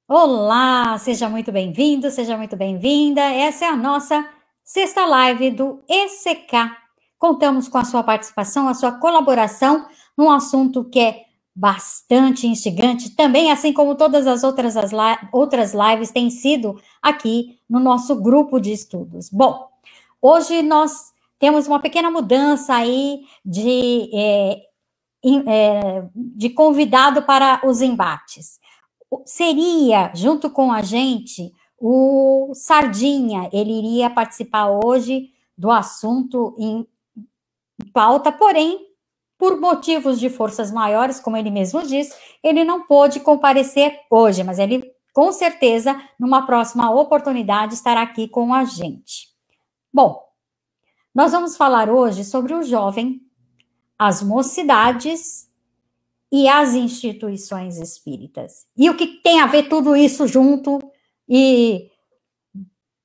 Olá, seja muito bem-vindo, seja muito bem-vinda. Essa é a nossa sexta live do ECK. Contamos com a sua participação, a sua colaboração num assunto que é bastante instigante, também assim como todas as outras lives têm sido aqui no nosso grupo de estudos. Bom, hoje nós temos uma pequena mudança aí de convidado para os embates. Seria, junto com a gente, o Sardinha. Ele iria participar hoje do assunto em pauta, porém, por motivos de forças maiores, como ele mesmo diz, ele não pôde comparecer hoje, mas ele, com certeza, numa próxima oportunidade, estará aqui com a gente. Bom, nós vamos falar hoje sobre o jovem, as mocidades e as instituições espíritas. E o que tem a ver tudo isso junto e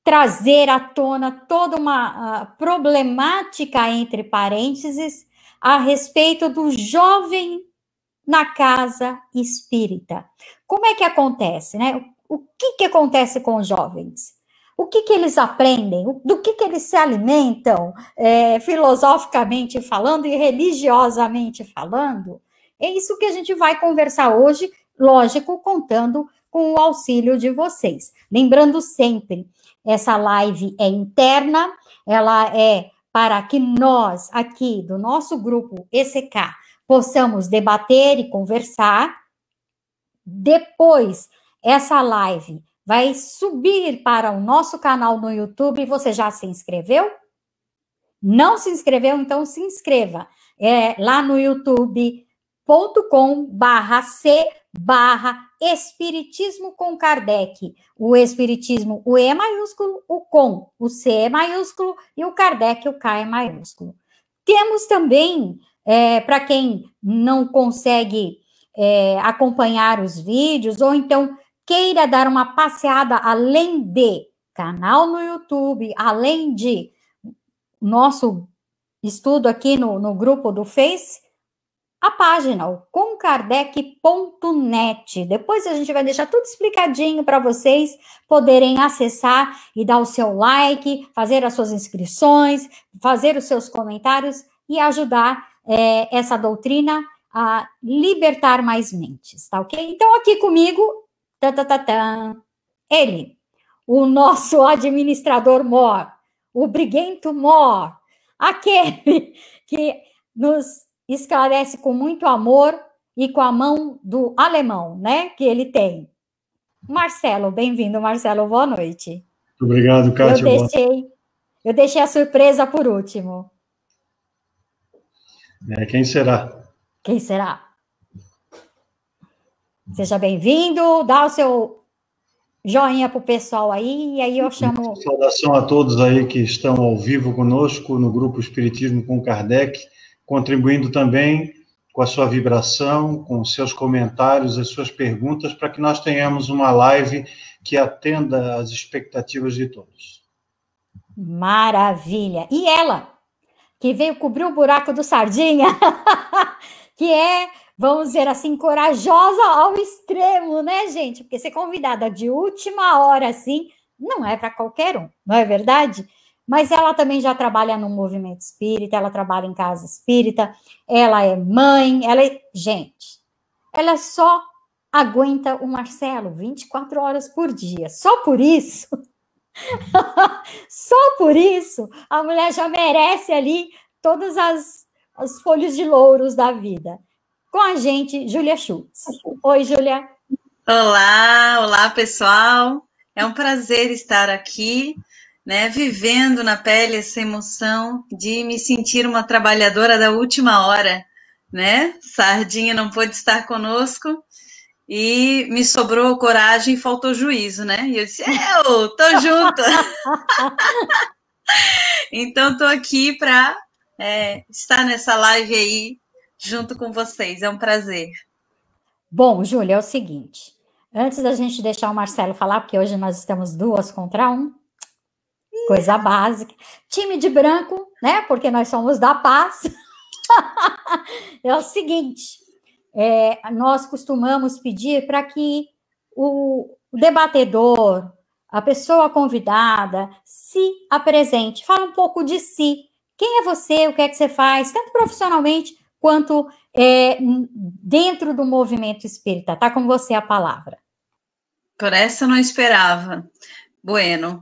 trazer à tona toda uma problemática, entre parênteses, a respeito do jovem na casa espírita. Como é que acontece, né? O que acontece com os jovens? O que eles aprendem? Do que eles se alimentam, filosoficamente falando e religiosamente falando? É isso que a gente vai conversar hoje, lógico, contando com o auxílio de vocês. Lembrando sempre, essa live é interna, ela é para que nós, aqui do nosso grupo ECK, possamos debater e conversar. Depois, essa live vai subir para o nosso canal no YouTube. Você já se inscreveu? Não se inscreveu? Então se inscreva. Lá no youtube.com/C/Espiritismo com Kardec. O Espiritismo, o E é maiúsculo, o com, o C é maiúsculo e o Kardec, o K é maiúsculo. Temos também, para quem não consegue acompanhar os vídeos, ou então queira dar uma passeada além de canal no YouTube, além de nosso estudo aqui no grupo do Face, a página, o comkardec.net. Depois a gente vai deixar tudo explicadinho para vocês poderem acessar e dar o seu like, fazer as suas inscrições, fazer os seus comentários e ajudar essa doutrina a libertar mais mentes, tá ok? Então, aqui comigo, ele, o nosso administrador mor, o briguento mor, aquele que nos esclarece com muito amor e com a mão do alemão, né, que ele tem. Marcelo, bem-vindo, Marcelo, boa noite. Muito obrigado, Kátia. Eu deixei a surpresa por último. Quem será? Quem será? Seja bem-vindo, dá o seu joinha para o pessoal aí, e aí eu chamo... Saudação a todos aí que estão ao vivo conosco no Grupo Espiritismo com Kardec, contribuindo também com a sua vibração, com os seus comentários, as suas perguntas, para que nós tenhamos uma live que atenda às expectativas de todos. Maravilha! E ela, que veio cobrir o buraco do Sardinha, que é, vamos dizer assim, corajosa ao extremo, né, gente? Porque ser convidada de última hora, assim, não é para qualquer um, não é verdade? Mas ela também já trabalha no movimento espírita, ela trabalha em casa espírita, ela é mãe, gente, ela só aguenta o Marcelo 24 horas por dia. Só por isso... Só por isso, a mulher já merece ali todas as folhas de louros da vida. Com a gente, Júlia Schultz. Oi, Júlia. Olá, pessoal. É um prazer estar aqui, né, vivendo na pele essa emoção de me sentir uma trabalhadora da última hora, né? Sardinha não pôde estar conosco e me sobrou coragem e faltou juízo, né? E eu disse, eu tô junto. Então, tô aqui para estar nessa live aí junto com vocês. É um prazer. Bom, Júlia, é o seguinte. Antes da gente deixar o Marcelo falar, porque hoje nós estamos 2 contra 1, coisa básica. Time de branco, né? Porque nós somos da paz. É o seguinte, nós costumamos pedir para que o debatedor, a pessoa convidada, se apresente, fala um pouco de si. Quem é você, o que é que você faz, tanto profissionalmente quanto dentro do movimento espírita. Tá com você a palavra. Por essa eu não esperava. Bueno,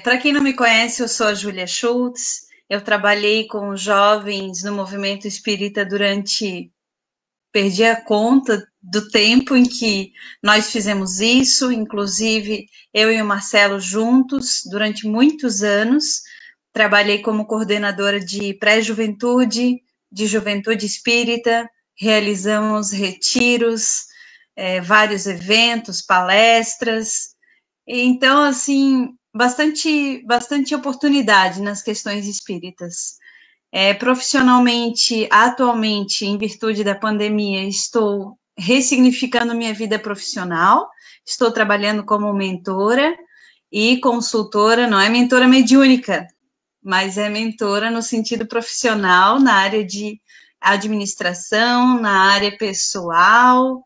para quem não me conhece, eu sou a Júlia Schultz, eu trabalhei com jovens no movimento espírita perdi a conta do tempo em que nós fizemos isso, inclusive eu e o Marcelo juntos, durante muitos anos, trabalhei como coordenadora de pré-juventude, de juventude espírita, realizamos retiros, vários eventos, palestras, então, assim, bastante oportunidade nas questões espíritas. Profissionalmente, atualmente, em virtude da pandemia, estou ressignificando minha vida profissional, estou trabalhando como mentora e consultora, não é mentora mediúnica, mas é mentora no sentido profissional, na área de administração, na área pessoal.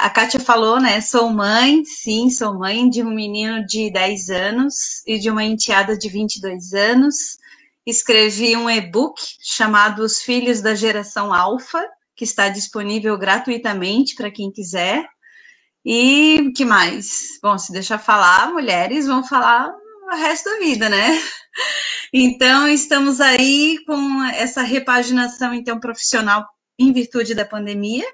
A Kátia falou, né? Sou mãe, sim, sou mãe de um menino de 10 anos e de uma enteada de 22 anos. Escrevi um e-book chamado Os Filhos da Geração Alfa, que está disponível gratuitamente para quem quiser. E o que mais? Bom, se deixar falar, mulheres vão falar o resto da vida, né? Então, estamos aí com essa repaginação, então, profissional em virtude da pandemia,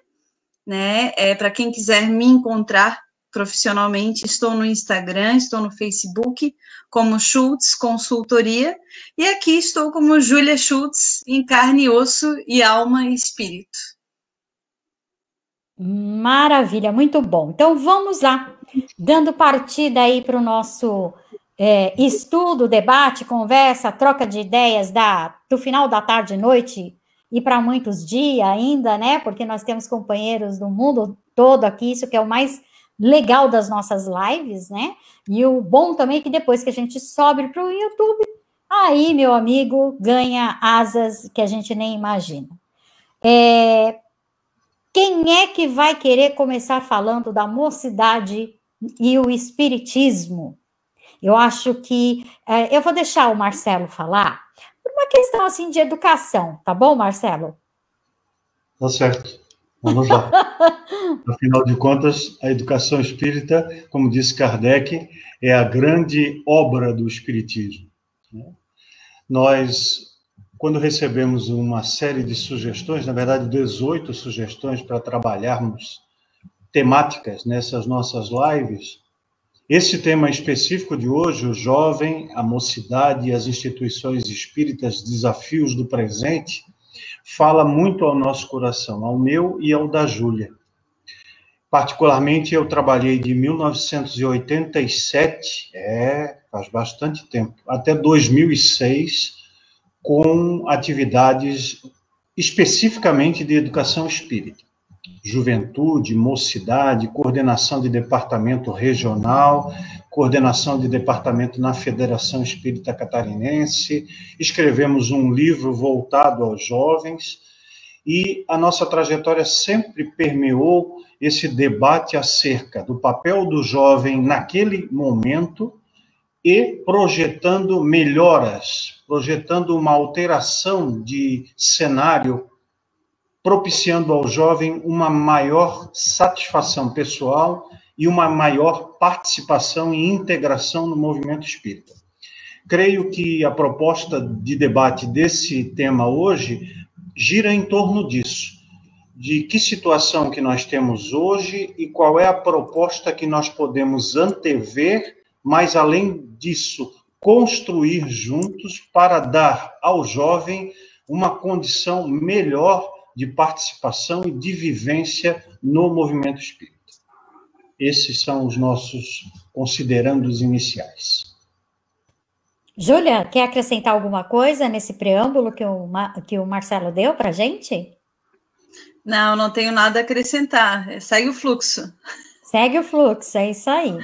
né? Para quem quiser me encontrar profissionalmente, estou no Instagram, estou no Facebook, como Schultz Consultoria, e aqui estou como Júlia Schultz, em carne, osso e alma e espírito. Maravilha, muito bom. Então, vamos lá, dando partida aí para o nosso estudo, debate, conversa, troca de ideias do final da tarde e noite, e para muitos dias ainda, né? Porque nós temos companheiros do mundo todo aqui, isso que é o mais legal das nossas lives, né? E o bom também é que depois que a gente sobe para o YouTube, aí, meu amigo, ganha asas que a gente nem imagina. Quem é que vai querer começar falando da mocidade e o espiritismo? Eu acho que eu vou deixar o Marcelo falar, por uma questão assim de educação, tá bom, Marcelo? Tá certo. Vamos lá. Afinal de contas, a educação espírita, como disse Kardec, é a grande obra do espiritismo. Nós, quando recebemos uma série de sugestões, na verdade, 18 sugestões para trabalharmos temáticas nessas nossas lives, esse tema específico de hoje, o jovem, a mocidade e as instituições espíritas, desafios do presente, fala muito ao nosso coração, ao meu e ao da Júlia. Particularmente, eu trabalhei de 1987, faz bastante tempo, até 2006, com atividades especificamente de educação espírita. Juventude, mocidade, coordenação de departamento regional, coordenação de departamento na Federação Espírita Catarinense, escrevemos um livro voltado aos jovens, e a nossa trajetória sempre permeou esse debate acerca do papel do jovem naquele momento e projetando melhoras, projetando uma alteração de cenário, propiciando ao jovem uma maior satisfação pessoal e uma maior participação e integração no movimento espírita. Creio que a proposta de debate desse tema hoje gira em torno disso, de que situação que nós temos hoje e qual é a proposta que nós podemos antever, mas além disso, construir juntos para dar ao jovem uma condição melhor de participação e de vivência no movimento espírita. Esses são os nossos considerandos iniciais. Júlia, quer acrescentar alguma coisa nesse preâmbulo que o Marcelo deu para a gente? Não tenho nada a acrescentar. Segue o fluxo. Segue o fluxo, é isso aí.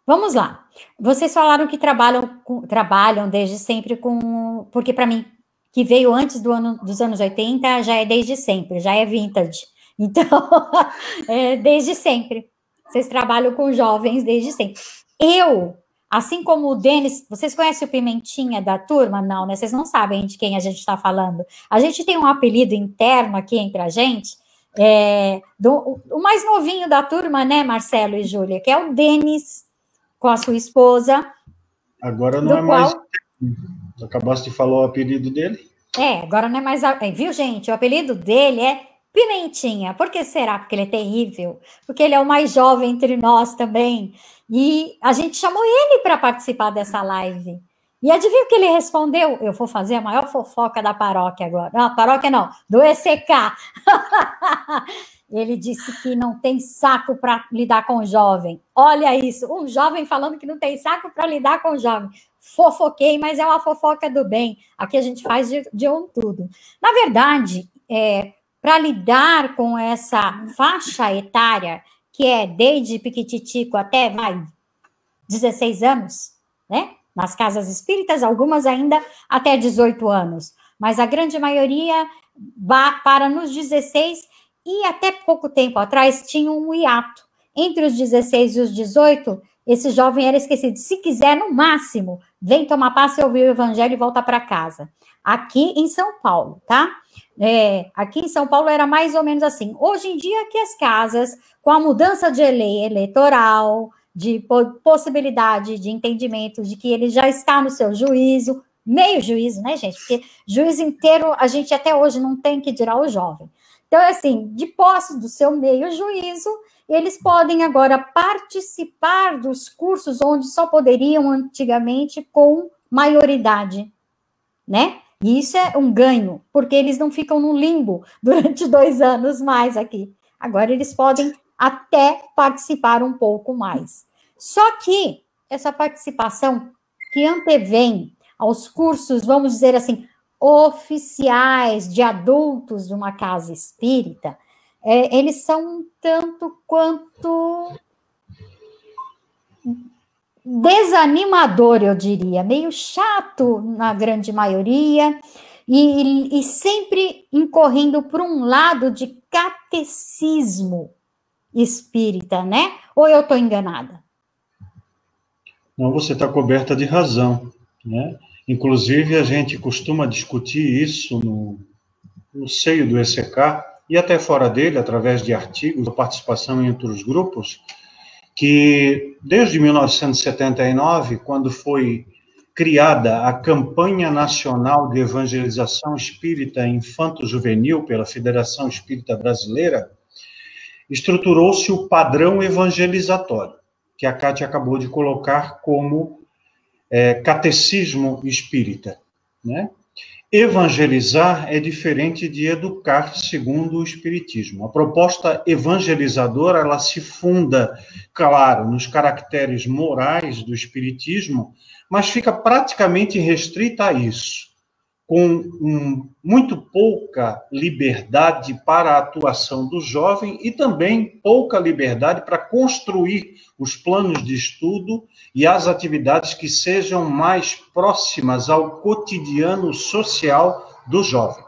Vamos lá. Vocês falaram que trabalham desde sempre com... Porque para mim, que veio antes dos anos 80, já é desde sempre, já é vintage. Então, desde sempre. Vocês trabalham com jovens desde sempre. Eu, assim como o Denis, vocês conhecem o Pimentinha da turma? Não, né? Vocês não sabem de quem a gente está falando. A gente tem um apelido interno aqui entre a gente, o mais novinho da turma, né, Marcelo e Júlia, que é o Denis, com a sua esposa. Agora não é mais... Acabaste de falar o apelido dele? Agora não é mais... Viu, gente? O apelido dele é Pimentinha. Por que será? Porque ele é terrível. Porque ele é o mais jovem entre nós também. E a gente chamou ele para participar dessa live. E adivinha o que ele respondeu? Eu vou fazer a maior fofoca da paróquia agora. Não, paróquia não, do ECK. Ele disse que não tem saco para lidar com o jovem. Olha isso, um jovem falando que não tem saco para lidar com o jovem. Fofoquei, mas é uma fofoca do bem. Aqui a gente faz de um tudo. Na verdade, para lidar com essa faixa etária, que é desde piquititico até, 16 anos, né? Nas casas espíritas, algumas ainda até 18 anos. Mas a grande maioria para nos 16, e até pouco tempo atrás tinha um hiato. Entre os 16 e os 18, esse jovem era esquecido. Se quiser, no máximo, vem tomar passe, ouvir o evangelho e volta para casa. Aqui em São Paulo, tá? Aqui em São Paulo era mais ou menos assim. Hoje em dia, aqui as casas, com a mudança de lei eleitoral, de possibilidade de entendimento de que ele já está no seu juízo, meio juízo, né, gente? Porque juízo inteiro a gente até hoje não tem, que dirá o jovem. Então, assim, de posse do seu meio juízo, eles podem agora participar dos cursos onde só poderiam antigamente com maioridade, né? E isso é um ganho, porque eles não ficam no limbo durante 2 anos mais aqui. Agora eles podem até participar um pouco mais. Só que essa participação que antevém aos cursos, vamos dizer assim, oficiais de adultos de uma casa espírita, eles são um tanto quanto desanimador, eu diria, meio chato na grande maioria, e sempre incorrendo por um lado de catecismo espírita, né? Ou eu estou enganada? Não, você está coberta de razão, né? Inclusive, a gente costuma discutir isso no seio do ECK, e até fora dele, através de artigos, participação entre os grupos, que desde 1979, quando foi criada a Campanha Nacional de Evangelização Espírita Infanto-Juvenil pela Federação Espírita Brasileira, estruturou-se o padrão evangelizatório, que a Kátia acabou de colocar como catecismo espírita, né? Evangelizar é diferente de educar, segundo o Espiritismo. A proposta evangelizadora, ela se funda, claro, nos caracteres morais do Espiritismo, mas fica praticamente restrita a isso, com muito pouca liberdade para a atuação do jovem e também pouca liberdade para construir os planos de estudo e as atividades que sejam mais próximas ao cotidiano social do jovem.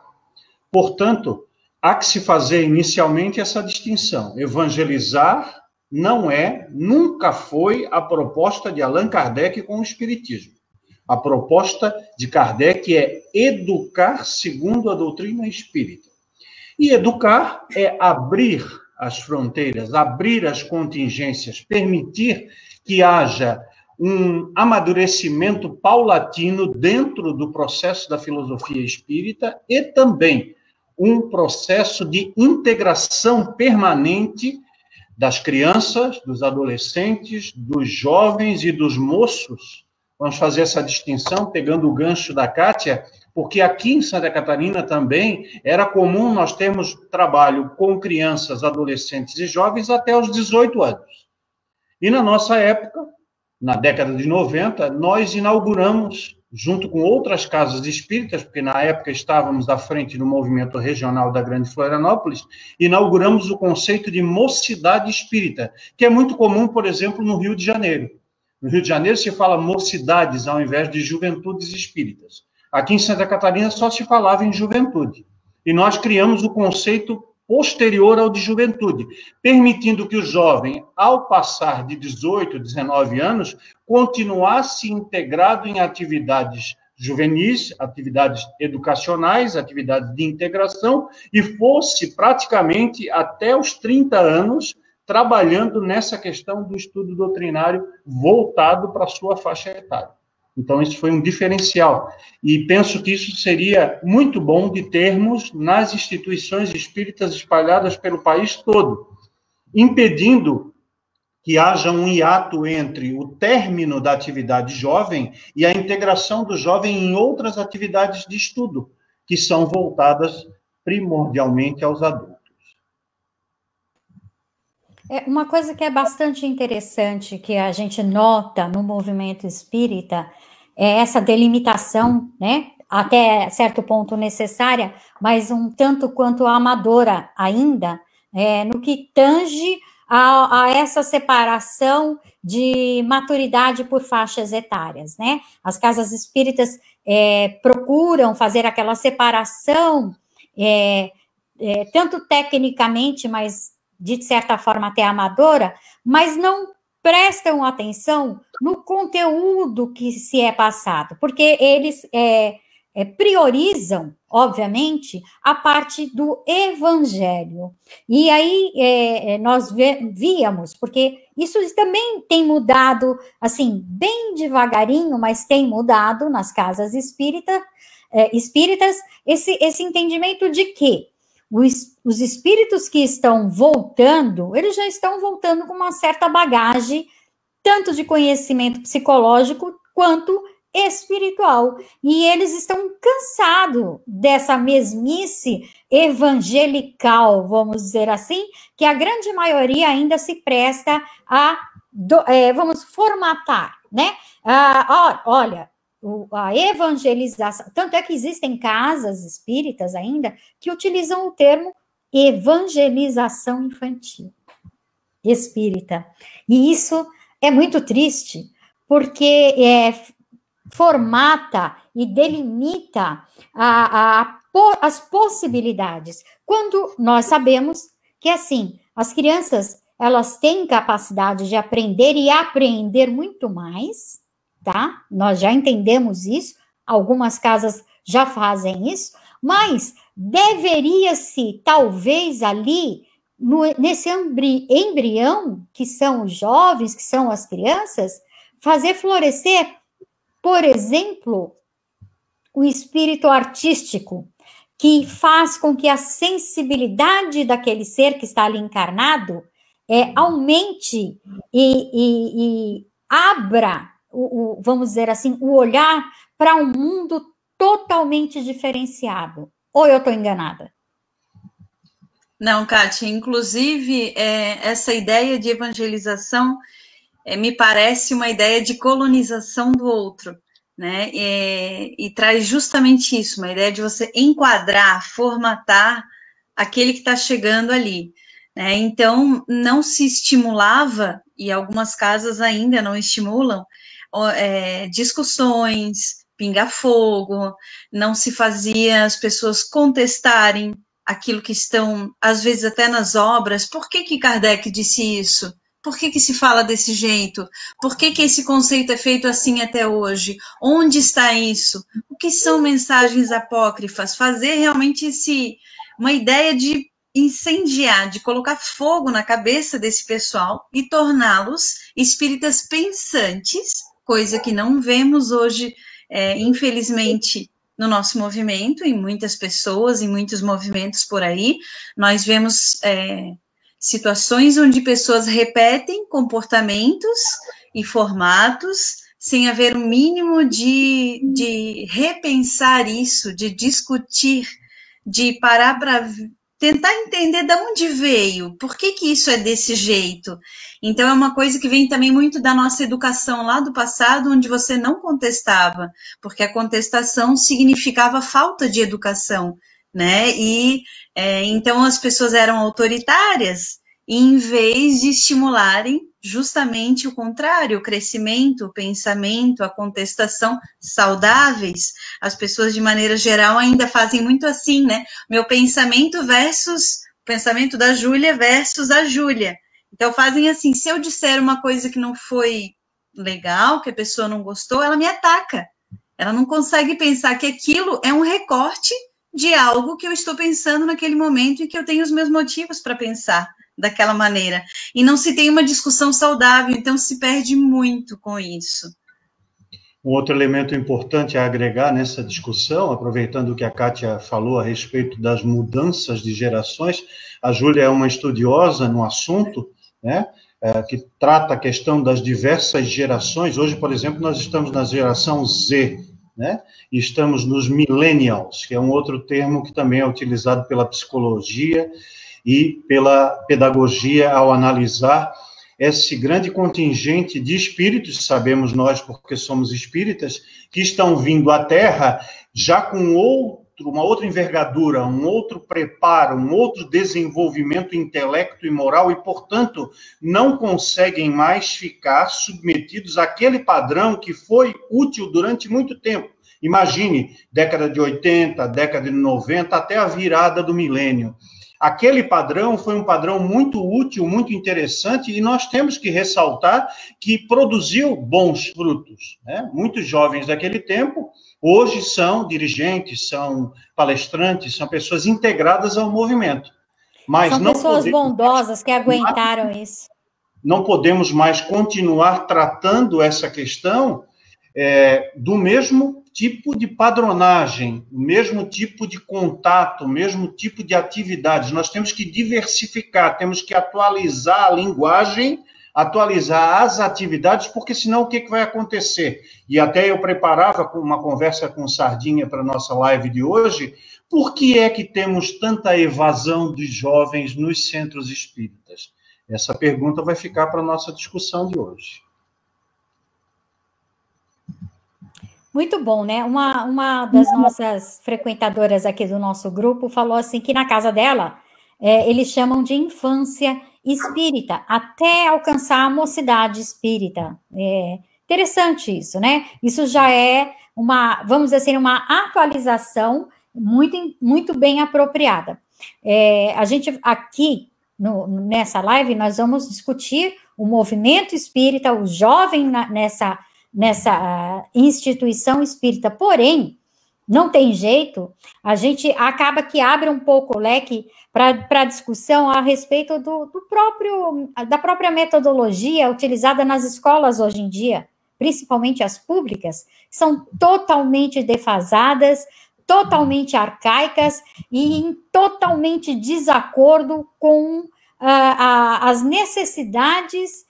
Portanto, há que se fazer inicialmente essa distinção. Evangelizar nunca foi a proposta de Allan Kardec com o Espiritismo. A proposta de Kardec é educar segundo a doutrina espírita. E educar é abrir as fronteiras, abrir as contingências, permitir que haja um amadurecimento paulatino dentro do processo da filosofia espírita e também um processo de integração permanente das crianças, dos adolescentes, dos jovens e dos moços. Vamos fazer essa distinção, pegando o gancho da Kátia, porque aqui em Santa Catarina também era comum nós termos trabalho com crianças, adolescentes e jovens até os 18 anos. E na nossa época, na década de 90, nós inauguramos, junto com outras casas espíritas, porque na época estávamos à frente do movimento regional da Grande Florianópolis, inauguramos o conceito de mocidade espírita, que é muito comum, por exemplo, no Rio de Janeiro. No Rio de Janeiro se fala mocidades ao invés de juventudes espíritas. Aqui em Santa Catarina só se falava em juventude. E nós criamos o conceito posterior ao de juventude, permitindo que o jovem, ao passar de 18, 19 anos, continuasse integrado em atividades juvenis, atividades educacionais, atividades de integração, e fosse praticamente até os 30 anos trabalhando nessa questão do estudo doutrinário voltado para a sua faixa etária. Então, isso foi um diferencial. E penso que isso seria muito bom de termos nas instituições espíritas espalhadas pelo país todo, impedindo que haja um hiato entre o término da atividade jovem e a integração do jovem em outras atividades de estudo, que são voltadas primordialmente aos adultos. Uma coisa que é bastante interessante, que a gente nota no movimento espírita, é essa delimitação, né, até certo ponto necessária, mas um tanto quanto amadora ainda, no que tange a essa separação de maturidade por faixas etárias, né? As casas espíritas procuram fazer aquela separação, tanto tecnicamente, mas de certa forma até amadora, mas não prestam atenção no conteúdo que se é passado, porque eles priorizam, obviamente, a parte do evangelho. E aí nós víamos, porque isso também tem mudado, assim, bem devagarinho, mas tem mudado nas casas espíritas, esse entendimento de que os espíritos que estão voltando, eles já estão voltando com uma certa bagagem, tanto de conhecimento psicológico quanto espiritual. E eles estão cansados dessa mesmice evangelical, vamos dizer assim, que a grande maioria ainda se presta a, vamos formatar, né? Olha, a evangelização, tanto é que existem casas espíritas ainda que utilizam o termo evangelização infantil espírita. E isso é muito triste, porque formata e delimita as possibilidades, quando nós sabemos que, assim, as crianças, elas têm capacidade de aprender e aprender muito mais, tá? Nós já entendemos isso, algumas casas já fazem isso, mas deveria-se, talvez ali, nesse embrião, que são os jovens, que são as crianças, fazer florescer, por exemplo, o espírito artístico, que faz com que a sensibilidade daquele ser que está ali encarnado aumente e abra, vamos dizer assim, o olhar para um mundo totalmente diferenciado. Ou eu estou enganada? Não, Kátia, inclusive, essa ideia de evangelização me parece uma ideia de colonização do outro, né? E traz justamente isso, uma ideia de você enquadrar, formatar aquele que está chegando ali, né? Então, não se estimulava, e algumas casas ainda não estimulam, discussões, pinga-fogo, não se fazia as pessoas contestarem aquilo que estão, às vezes até nas obras. Por que Kardec disse isso? Por que se fala desse jeito? Por que esse conceito é feito assim até hoje? Onde está isso? O que são mensagens apócrifas? Fazer realmente uma ideia de incendiar, de colocar fogo na cabeça desse pessoal e torná-los espíritas pensantes, coisa que não vemos hoje, infelizmente, no nosso movimento, em muitas pessoas, em muitos movimentos por aí. Nós vemos situações onde pessoas repetem comportamentos e formatos sem haver o mínimo de repensar isso, de discutir, de parar para tentar entender de onde veio, por que isso é desse jeito. Então, é uma coisa que vem também muito da nossa educação lá do passado, onde você não contestava, porque a contestação significava falta de educação, né? E então as pessoas eram autoritárias, e em vez de estimularem justamente o contrário, o crescimento, o pensamento, a contestação saudáveis, as pessoas de maneira geral ainda fazem muito assim, né? Meu pensamento versus pensamento da Júlia versus a Júlia. Então, fazem assim, se eu disser uma coisa que não foi legal, que a pessoa não gostou, ela me ataca. Ela não consegue pensar que aquilo é um recorte de algo que eu estou pensando naquele momento e que eu tenho os meus motivos para pensar daquela maneira. E não se tem uma discussão saudável, então se perde muito com isso. Um outro elemento importante a agregar nessa discussão, aproveitando o que a Kátia falou a respeito das mudanças de gerações, a Júlia é uma estudiosa no assunto, né, que trata a questão das diversas gerações. Hoje, por exemplo, nós estamos na geração Z, né, e estamos nos millennials, que é um outro termo que também é utilizado pela psicologia e pela pedagogia ao analisar esse grande contingente de espíritos, sabemos nós, porque somos espíritas, que estão vindo à Terra já com uma outra envergadura, um outro preparo, um outro desenvolvimento intelecto e moral, e, portanto, não conseguem mais ficar submetidos àquele padrão que foi útil durante muito tempo. Imagine, década de 80, década de 90, até a virada do milênio. Aquele padrão foi um padrão muito útil, muito interessante, e nós temos que ressaltar que produziu bons frutos, né? Muitos jovens daquele tempo hoje são dirigentes, são palestrantes, são pessoas integradas ao movimento. Mas são pessoas bondosas que aguentaram isso. Não podemos mais continuar tratando essa questão do mesmo tipo de padronagem, o mesmo tipo de contato, o mesmo tipo de atividades. Nós temos que diversificar, temos que atualizar a linguagem, atualizar as atividades, porque senão o que vai acontecer? E até eu preparava uma conversa com o Sardinha para a nossa live de hoje, por que é que temos tanta evasão de jovens nos centros espíritas? Essa pergunta vai ficar para a nossa discussão de hoje. Muito bom, né? Uma das nossas frequentadoras aqui do nosso grupo falou assim que na casa dela, eles chamam de infância espírita, até alcançar a mocidade espírita. Interessante isso, né? Isso já é vamos dizer assim, uma atualização muito bem apropriada. A gente aqui, nessa live, nós vamos discutir o movimento espírita, o jovem nessa instituição espírita. Porém, não tem jeito, a gente acaba que abre um pouco o leque para discussão a respeito da própria metodologia utilizada nas escolas hoje em dia, principalmente as públicas, que são totalmente defasadas, totalmente arcaicas e em totalmente desacordo com as necessidades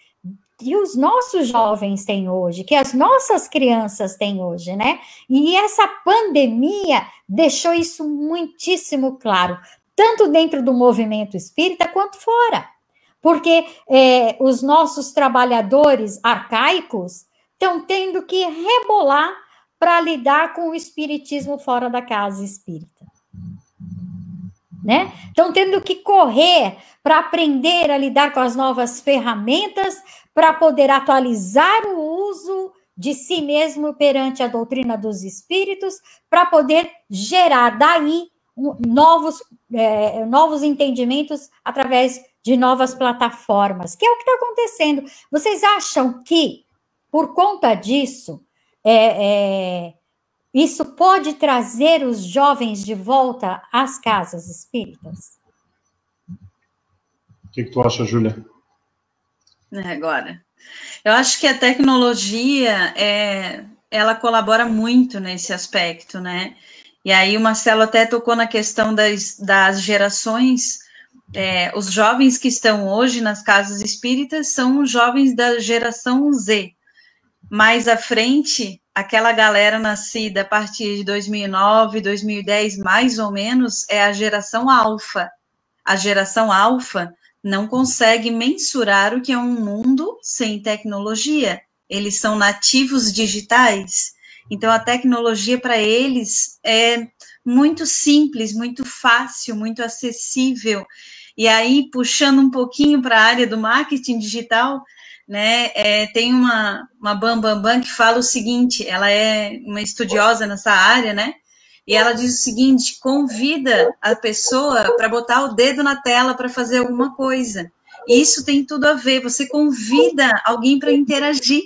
que os nossos jovens têm hoje, que as nossas crianças têm hoje, né? E essa pandemia deixou isso muitíssimo claro, tanto dentro do movimento espírita quanto fora. Porque os nossos trabalhadores arcaicos estão tendo que rebolar para lidar com o espiritismo fora da casa espírita. Né? Estão tendo que correr para aprender a lidar com as novas ferramentas, para poder atualizar o uso de si mesmo perante a doutrina dos espíritos, para poder gerar daí novos entendimentos através de novas plataformas, que é o que está acontecendo. Vocês acham que, por conta disso, isso pode trazer os jovens de volta às casas espíritas? O que tu acha, Júlia? Agora, eu acho que a tecnologia, ela colabora muito nesse aspecto, né? E aí o Marcelo até tocou na questão das gerações. Os jovens que estão hoje nas casas espíritas são os jovens da geração Z. Mais à frente, aquela galera nascida a partir de 2009, 2010, mais ou menos, é a geração alfa. A geração alfa não consegue mensurar o que é um mundo sem tecnologia. Eles são nativos digitais. Então, a tecnologia para eles é muito simples, muito fácil, muito acessível. E aí, puxando um pouquinho para a área do marketing digital, né, tem uma Bambambam que fala o seguinte, ela é uma estudiosa nessa área, né, E ela diz o seguinte: convida a pessoa para botar o dedo na tela para fazer alguma coisa. E isso tem tudo a ver, você convida alguém para interagir.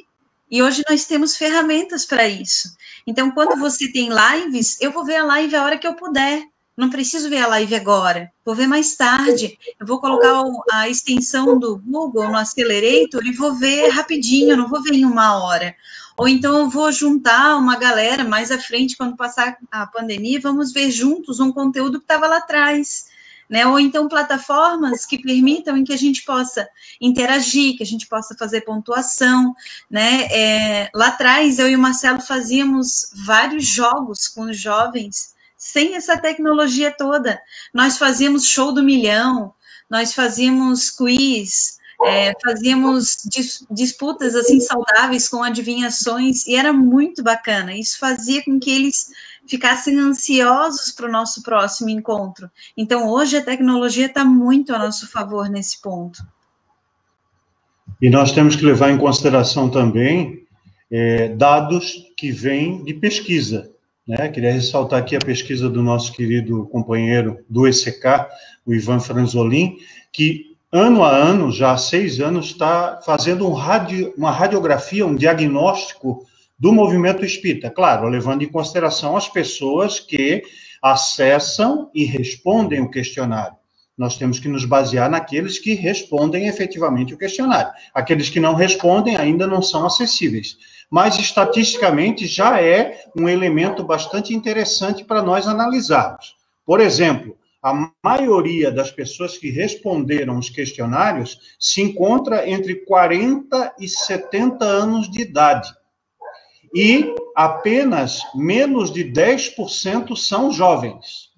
E hoje nós temos ferramentas para isso. Então, quando você tem lives, eu vou ver a live a hora que eu puder. Não preciso ver a live agora, vou ver mais tarde. Eu vou colocar a extensão do Google no Accelerator e vou ver rapidinho, não vou ver em 1 hora. Ou então eu vou juntar uma galera mais à frente, quando passar a pandemia, vamos ver juntos um conteúdo que estava lá atrás. Né? Ou então plataformas que permitam em que a gente possa interagir, que a gente possa fazer pontuação, né? Lá atrás, eu e o Marcelo fazíamos vários jogos com os jovens, sem essa tecnologia toda. Nós fazíamos show do milhão, nós fazíamos quiz, fazíamos disputas assim saudáveis com adivinhações, e era muito bacana. Isso fazia com que eles ficassem ansiosos para o nosso próximo encontro. Então, hoje a tecnologia está muito a nosso favor nesse ponto. E nós temos que levar em consideração também dados que vêm de pesquisa, né? Queria ressaltar aqui a pesquisa do nosso querido companheiro do ECK, o Ivan Franzolin, que ano a ano, já há 6 anos, está fazendo uma radiografia, um diagnóstico do movimento espírita, claro, levando em consideração as pessoas que acessam e respondem o questionário. Nós temos que nos basear naqueles que respondem efetivamente o questionário. Aqueles que não respondem ainda não são acessíveis. Mas, estatisticamente, já é um elemento bastante interessante para nós analisarmos. Por exemplo, a maioria das pessoas que responderam os questionários se encontra entre 40 e 70 anos de idade. E apenas menos de 10% são jovens.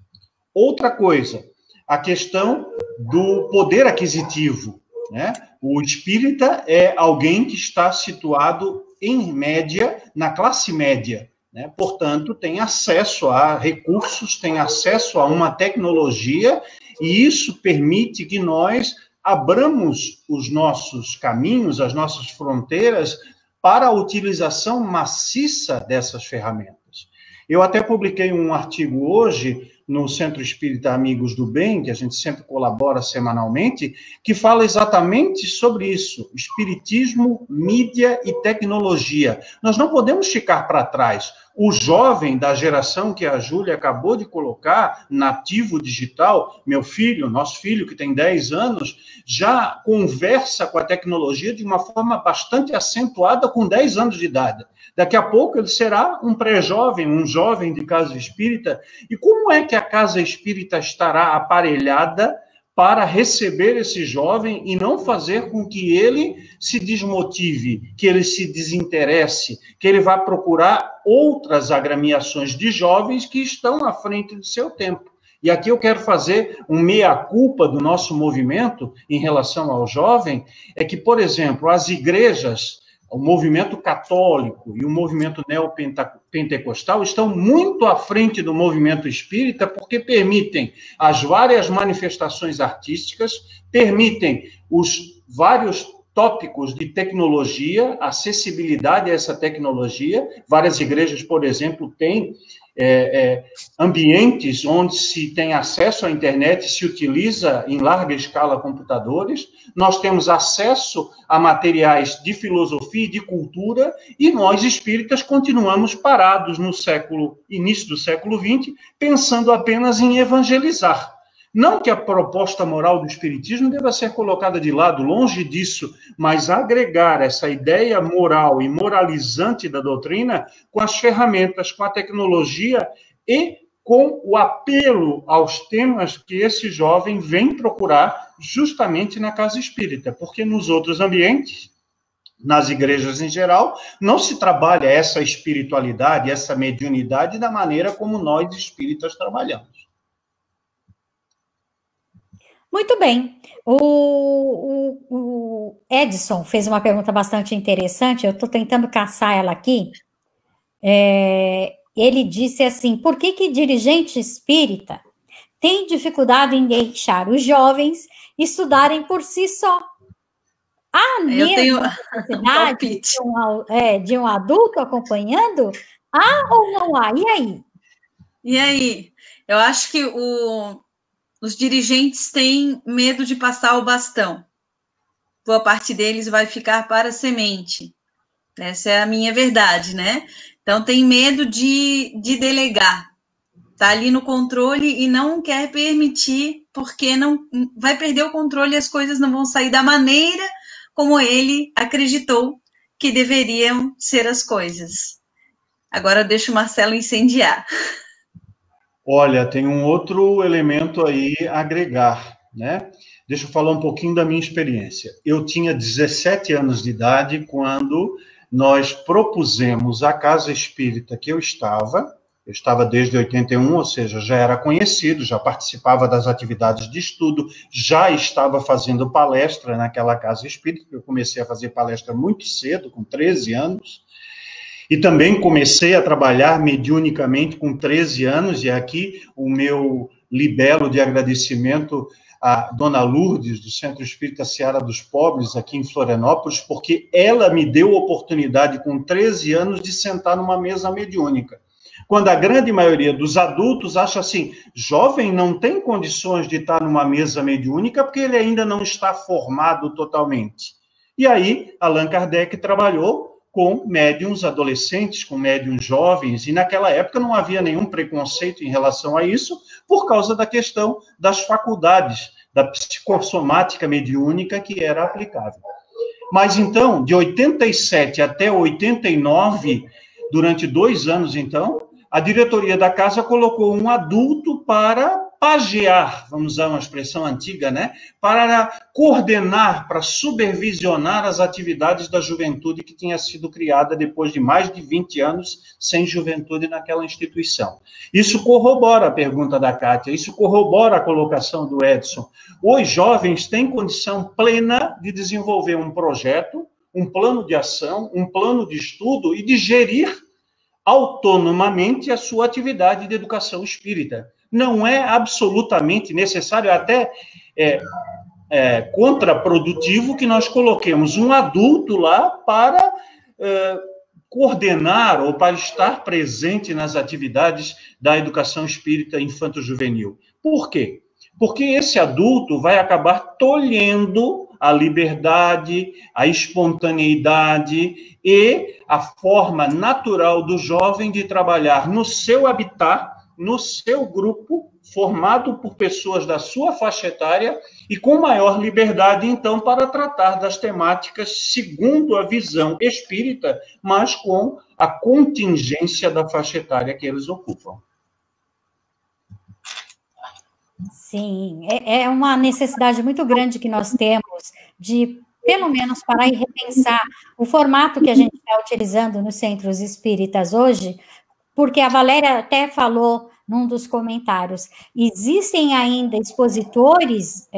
Outra coisa, a questão do poder aquisitivo, né? O espírita é alguém que está situado, em média, na classe média, né? Portanto, tem acesso a recursos, tem acesso a uma tecnologia, e isso permite que nós abramos os nossos caminhos, as nossas fronteiras, para a utilização maciça dessas ferramentas. Eu até publiquei um artigo hoje no Centro Espírita Amigos do Bem, que a gente sempre colabora semanalmente, que fala exatamente sobre isso, espiritismo, mídia e tecnologia. Nós não podemos ficar para trás. O jovem da geração que a Júlia acabou de colocar, nativo digital, meu filho, nosso filho, que tem 10 anos, já conversa com a tecnologia de uma forma bastante acentuada com 10 anos de idade. Daqui a pouco ele será um pré-jovem, um jovem de casa espírita. E como é que a casa espírita estará aparelhada para receber esse jovem e não fazer com que ele se desmotive, que ele se desinteresse, que ele vá procurar outras agremiações de jovens que estão à frente do seu tempo? E aqui eu quero fazer um meia-culpa do nosso movimento em relação ao jovem, é que, por exemplo, as igrejas, o movimento católico e o movimento neopentecostal estão muito à frente do movimento espírita, porque permitem as várias manifestações artísticas, permitem os vários tópicos de tecnologia, acessibilidade a essa tecnologia. Várias igrejas, por exemplo, têm ambientes onde se tem acesso à internet, se utiliza em larga escala computadores. Nós temos acesso a materiais de filosofia e de cultura, e nós espíritas continuamos parados no início do século XX, pensando apenas em evangelizar. Não que a proposta moral do espiritismo deva ser colocada de lado, longe disso, mas agregar essa ideia moral e moralizante da doutrina com as ferramentas, com a tecnologia e com o apelo aos temas que esse jovem vem procurar justamente na casa espírita, porque nos outros ambientes, nas igrejas em geral, não se trabalha essa espiritualidade, essa mediunidade da maneira como nós espíritas trabalhamos. Muito bem. O Edson fez uma pergunta bastante interessante, eu estou tentando caçar ela aqui. Ele disse assim: por que dirigente espírita tem dificuldade em deixar os jovens estudarem por si só? Há mesmo necessidade de um adulto acompanhando? Há ou não há? E aí? E aí? Eu acho que os dirigentes têm medo de passar o bastão. Boa parte deles vai ficar para a semente. Essa é a minha verdade, né? Então, tem medo de delegar. Está ali no controle e não quer permitir, porque não vai perder o controle e as coisas não vão sair da maneira como ele acreditou que deveriam ser as coisas. Agora deixa o Marcelo incendiar. Olha, tem um outro elemento aí a agregar, né? Deixa eu falar um pouquinho da minha experiência. Eu tinha 17 anos de idade quando nós propusemos à casa espírita que eu estava desde 81, ou seja, já era conhecido, já participava das atividades de estudo, já estava fazendo palestra naquela casa espírita, eu comecei a fazer palestra muito cedo, com 13 anos, e também comecei a trabalhar mediunicamente com 13 anos, e aqui o meu libelo de agradecimento à Dona Lourdes, do Centro Espírita Seara dos Pobres, aqui em Florianópolis, porque ela me deu a oportunidade, com 13 anos, de sentar numa mesa mediúnica. Quando a grande maioria dos adultos acha assim, jovem não tem condições de estar numa mesa mediúnica porque ele ainda não está formado totalmente. E aí, Allan Kardec trabalhou com médiuns adolescentes, com médiuns jovens, e naquela época não havia nenhum preconceito em relação a isso, por causa da questão das faculdades, da psicossomática mediúnica que era aplicável. Mas então, de 87 até 89, durante 2 anos, então, a diretoria da casa colocou um adulto para pagear, vamos usar uma expressão antiga, né? Para coordenar, para supervisionar as atividades da juventude que tinha sido criada depois de mais de 20 anos sem juventude naquela instituição. Isso corrobora a pergunta da Kátia, isso corrobora a colocação do Edson. Os jovens têm condição plena de desenvolver um projeto, um plano de ação, um plano de estudo e de gerir autonomamente a sua atividade de educação espírita. Não é absolutamente necessário, até contraprodutivo que nós coloquemos um adulto lá para coordenar ou para estar presente nas atividades da educação espírita infanto-juvenil. Por quê? Porque esse adulto vai acabar tolhendo a liberdade, a espontaneidade e a forma natural do jovem de trabalhar no seu habitat, no seu grupo, formado por pessoas da sua faixa etária e com maior liberdade, então, para tratar das temáticas segundo a visão espírita, mas com a contingência da faixa etária que eles ocupam. Sim, é uma necessidade muito grande que nós temos de, pelo menos, parar e repensar o formato que a gente está utilizando nos centros espíritas hoje, porque a Valéria até falou num dos comentários, existem ainda expositores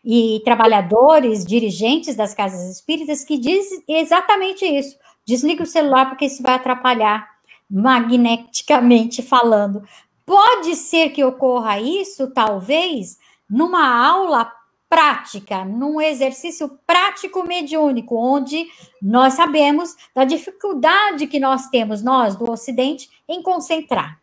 e trabalhadores, dirigentes das casas espíritas que dizem exatamente isso, desliga o celular porque isso vai atrapalhar, magneticamente falando. Pode ser que ocorra isso, talvez, numa aula prática, num exercício prático mediúnico, onde nós sabemos da dificuldade que nós temos, nós, do Ocidente, em concentrar.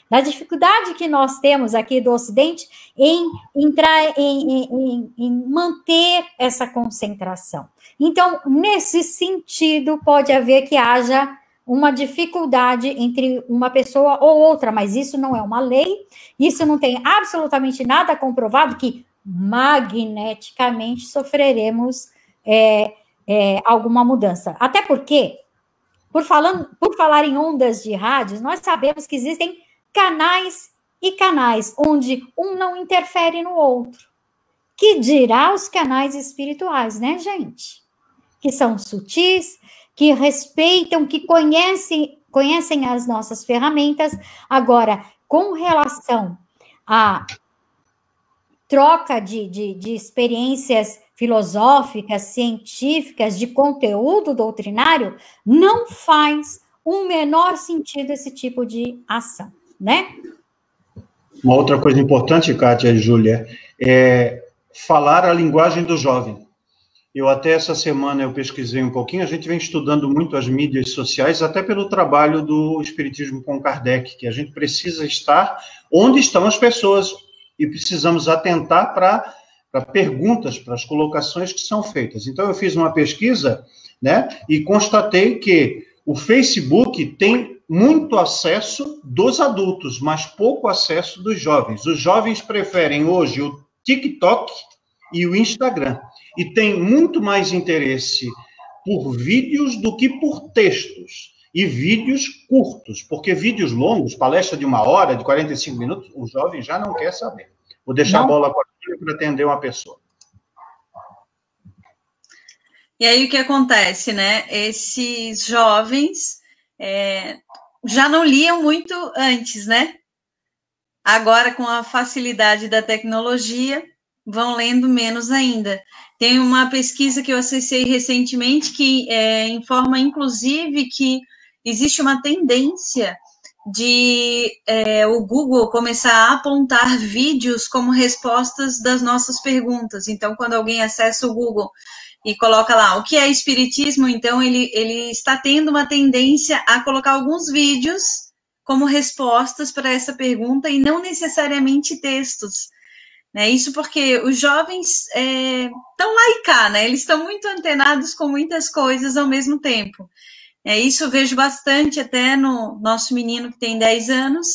Da dificuldade que nós temos aqui do Ocidente em entrar, em manter essa concentração. Então, nesse sentido, pode haver que haja uma dificuldade entre uma pessoa ou outra, mas isso não é uma lei, isso não tem absolutamente nada comprovado que magneticamente sofreremos alguma mudança. Até porque, por falar em ondas de rádios, nós sabemos que existem canais e canais, onde um não interfere no outro. Que dirá os canais espirituais, né, gente? Que são sutis, que respeitam, que conhecem as nossas ferramentas. Agora, com relação à troca de experiências filosóficas, científicas, de conteúdo doutrinário, não faz o menor sentido esse tipo de ação, né? Uma outra coisa importante, Kátia e Júlia, é falar a linguagem do jovem. Eu até essa semana eu pesquisei um pouquinho, a gente vem estudando muito as mídias sociais, até pelo trabalho do Espiritismo com Kardec, que a gente precisa estar onde estão as pessoas e precisamos atentar para perguntas, para as colocações que são feitas. Então, eu fiz uma pesquisa, né, e constatei que o Facebook tem muito acesso dos adultos, mas pouco acesso dos jovens. Os jovens preferem hoje o TikTok e o Instagram, e tem muito mais interesse por vídeos do que por textos, e vídeos curtos, porque vídeos longos, palestra de 1 hora, de 45 minutos, o jovem já não quer saber. Vou deixar a bola para atender uma pessoa. E aí o que acontece, né? Esses jovens já não liam muito antes, né? Agora, com a facilidade da tecnologia, vão lendo menos ainda. Tem uma pesquisa que eu acessei recentemente que informa, inclusive, que existe uma tendência de o Google começar a apontar vídeos como respostas das nossas perguntas. Então, quando alguém acessa o Google e coloca lá o que é espiritismo, então ele está tendo uma tendência a colocar alguns vídeos como respostas para essa pergunta e não necessariamente textos. Né? Isso porque os jovens estão lá e cá, né? Eles estão muito antenados com muitas coisas ao mesmo tempo. Isso eu vejo bastante até no nosso menino que tem 10 anos,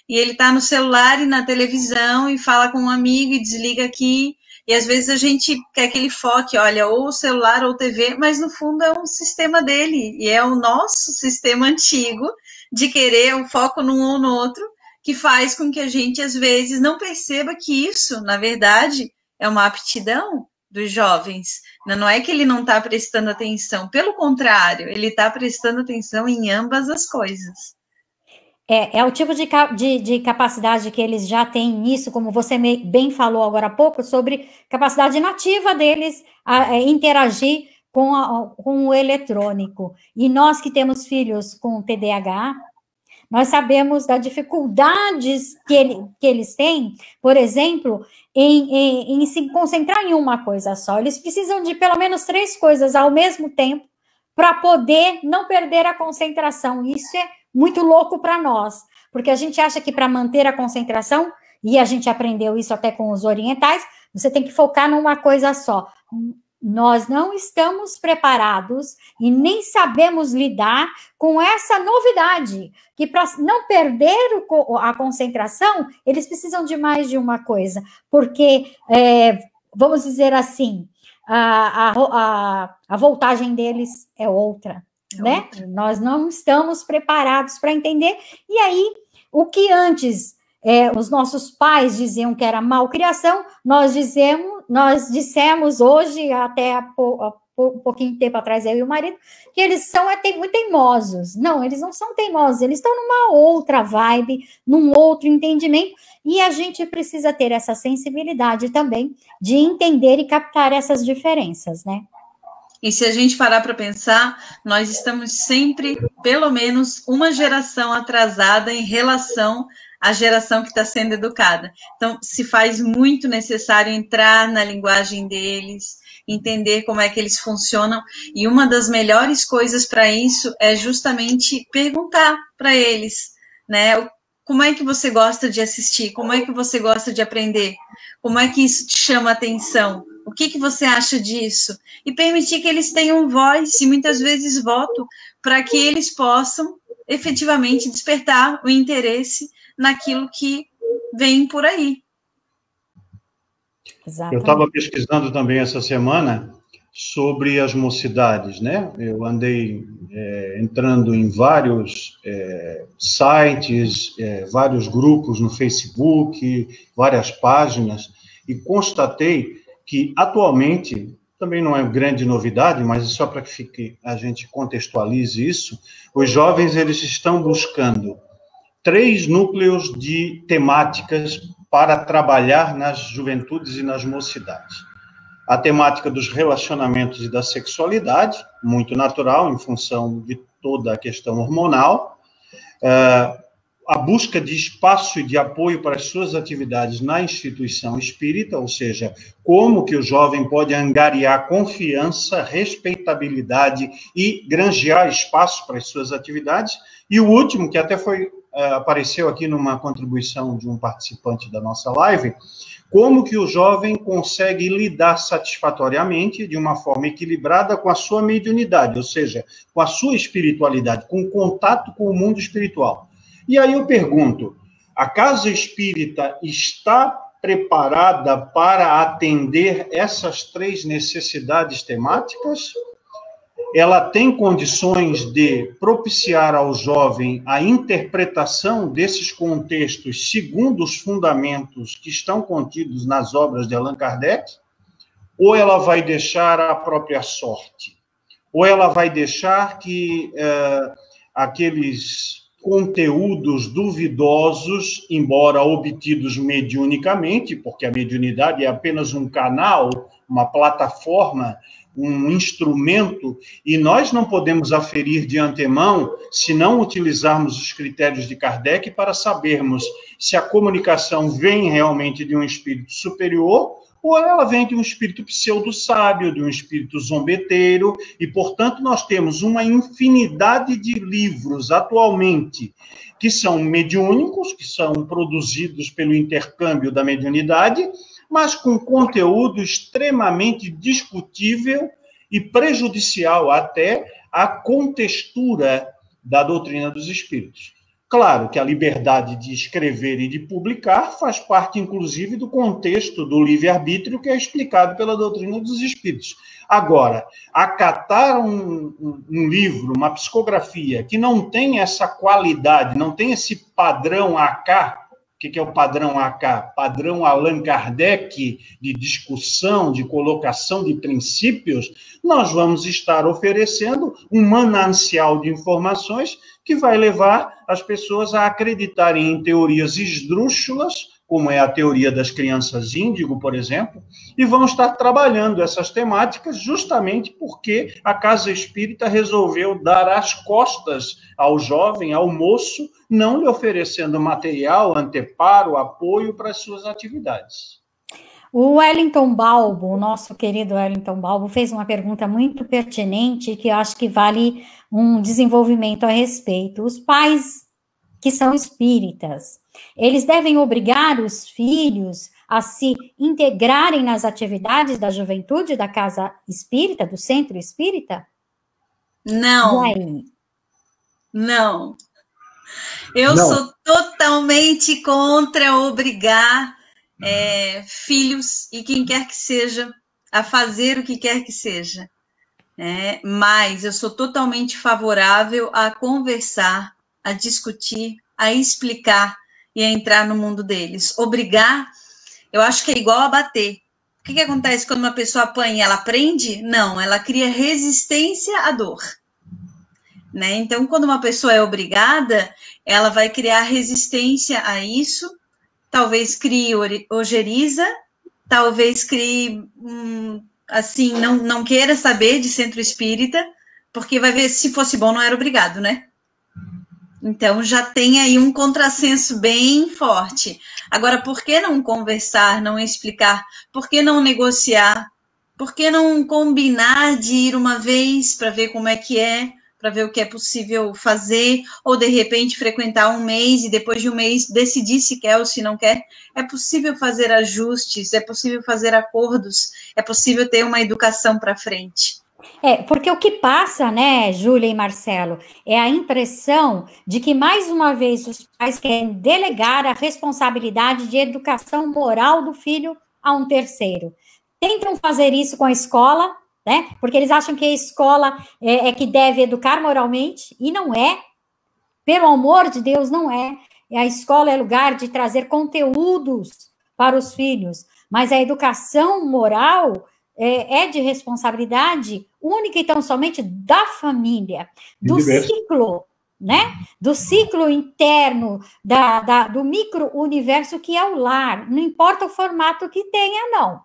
e ele está no celular e na televisão e fala com um amigo e desliga aqui, e às vezes a gente quer que ele foque, olha, ou o celular ou TV, mas no fundo é um sistema dele, e é o nosso sistema antigo de querer o foco num ou no outro, que faz com que a gente, às vezes, não perceba que isso, na verdade, é uma aptidão dos jovens. Não é que ele não está prestando atenção, pelo contrário, ele está prestando atenção em ambas as coisas. É o tipo de capacidade que eles já têm nisso, como você bem falou agora há pouco, sobre capacidade nativa deles a interagir com o eletrônico. E nós que temos filhos com TDAH, nós sabemos das dificuldades que eles têm, por exemplo, em se concentrar em uma coisa só. Eles precisam de pelo menos 3 coisas ao mesmo tempo para poder não perder a concentração. Isso é muito louco para nós, porque a gente acha que para manter a concentração, e a gente aprendeu isso até com os orientais, você tem que focar numa coisa só. Nós não estamos preparados e nem sabemos lidar com essa novidade, que para não perder a concentração, eles precisam de mais de uma coisa, porque, vamos dizer assim, a voltagem deles é outra, né? Nós não estamos preparados para entender, e aí, o que antes os nossos pais diziam que era malcriação, nós dissemos hoje, até há um pouquinho de tempo atrás, eu e o marido, que eles são muito teimosos. Não, eles não são teimosos, eles estão numa outra vibe, num outro entendimento, e a gente precisa ter essa sensibilidade também de entender e captar essas diferenças, né? E se a gente parar para pensar, nós estamos sempre, pelo menos, uma geração atrasada em relação à geração que está sendo educada. Então, se faz muito necessário entrar na linguagem deles, entender como é que eles funcionam, e uma das melhores coisas para isso é justamente perguntar para eles, né? Como é que você gosta de assistir? Como é que você gosta de aprender? Como é que isso te chama a atenção? O que você acha disso? E permitir que eles tenham voz e muitas vezes voto para que eles possam efetivamente despertar o interesse naquilo que vem por aí. Exatamente. Eu estava pesquisando também essa semana sobre as mocidades, né? Eu andei entrando em vários sites, vários grupos no Facebook, várias páginas, e constatei que, atualmente, também não é grande novidade, mas só para que a gente contextualize isso, os jovens eles estão buscando 3 núcleos de temáticas para trabalhar nas juventudes e nas mocidades. A temática dos relacionamentos e da sexualidade, muito natural, em função de toda a questão hormonal. a busca de espaço e de apoio para as suas atividades na instituição espírita, ou seja, como que o jovem pode angariar confiança, respeitabilidade e granjear espaço para as suas atividades. E o último, que até apareceu aqui numa contribuição de um participante da nossa live, como que o jovem consegue lidar satisfatoriamente, de uma forma equilibrada, com a sua mediunidade, ou seja, com a sua espiritualidade, com o contato com o mundo espiritual. E aí eu pergunto, a casa espírita está preparada para atender essas 3 necessidades temáticas? Ela tem condições de propiciar ao jovem a interpretação desses contextos segundo os fundamentos que estão contidos nas obras de Allan Kardec? Ou ela vai deixar a própria sorte? Ou ela vai deixar que aqueles conteúdos duvidosos, embora obtidos mediunicamente, porque a mediunidade é apenas um canal, uma plataforma, um instrumento, e nós não podemos aferir de antemão se não utilizarmos os critérios de Kardec para sabermos se a comunicação vem realmente de um espírito superior ou ela vem de um espírito pseudo-sábio, de um espírito zombeteiro, e, portanto, nós temos uma infinidade de livros atualmente que são mediúnicos, que são produzidos pelo intercâmbio da mediunidade, mas com conteúdo extremamente discutível e prejudicial até à contextura da doutrina dos espíritos. Claro que a liberdade de escrever e de publicar faz parte, inclusive, do contexto do livre-arbítrio que é explicado pela doutrina dos espíritos. Agora, acatar um livro, uma psicografia, que não tem essa qualidade, não tem esse padrão AK. O que é o padrão AK? Padrão Allan Kardec de discussão, de colocação de princípios, nós vamos estar oferecendo um manancial de informações que vai levar as pessoas a acreditarem em teorias esdrúxulas, como é a teoria das crianças índigo, por exemplo, e vão estar trabalhando essas temáticas justamente porque a Casa Espírita resolveu dar as costas ao jovem, ao moço, não lhe oferecendo material, anteparo, apoio para as suas atividades. O Wellington Balbo, o nosso querido Wellington Balbo, fez uma pergunta muito pertinente que eu acho que vale um desenvolvimento a respeito. Os pais que são espíritas, eles devem obrigar os filhos a se integrarem nas atividades da juventude da Casa Espírita, do Centro Espírita? Não. E aí? Não. Eu sou totalmente contra obrigar filhos e quem quer que seja a fazer o que quer que seja. Mas eu sou totalmente favorável a conversar, a discutir, a explicar e a entrar no mundo deles. Obrigar, eu acho que é igual a bater. O que acontece quando uma pessoa apanha? Ela aprende? Não, ela cria resistência à dor. Então, quando uma pessoa é obrigada, ela vai criar resistência a isso, talvez crie ojeriza, talvez crie, assim, não queira saber de centro espírita, porque vai ver, se fosse bom, não era obrigado, né? Então, já tem aí um contrassenso bem forte. Agora, por que não conversar, não explicar? Por que não negociar? Por que não combinar de ir uma vez para ver como é que é, para ver o que é possível fazer, ou, de repente, frequentar um mês e, depois de um mês, decidir se quer ou se não quer? É possível fazer ajustes, é possível fazer acordos, é possível ter uma educação para frente. Porque o que passa, né, Júlia e Marcelo, é a impressão de que, mais uma vez, os pais querem delegar a responsabilidade de educação moral do filho a um terceiro. Tentam fazer isso com a escola, né, porque eles acham que a escola é que deve educar moralmente, e não é. Pelo amor de Deus, não é. A escola é lugar de trazer conteúdos para os filhos, mas a educação moral é de responsabilidade única e tão somente da família, do ciclo, né? Do ciclo interno, do micro-universo que é o lar. Não importa o formato que tenha, não.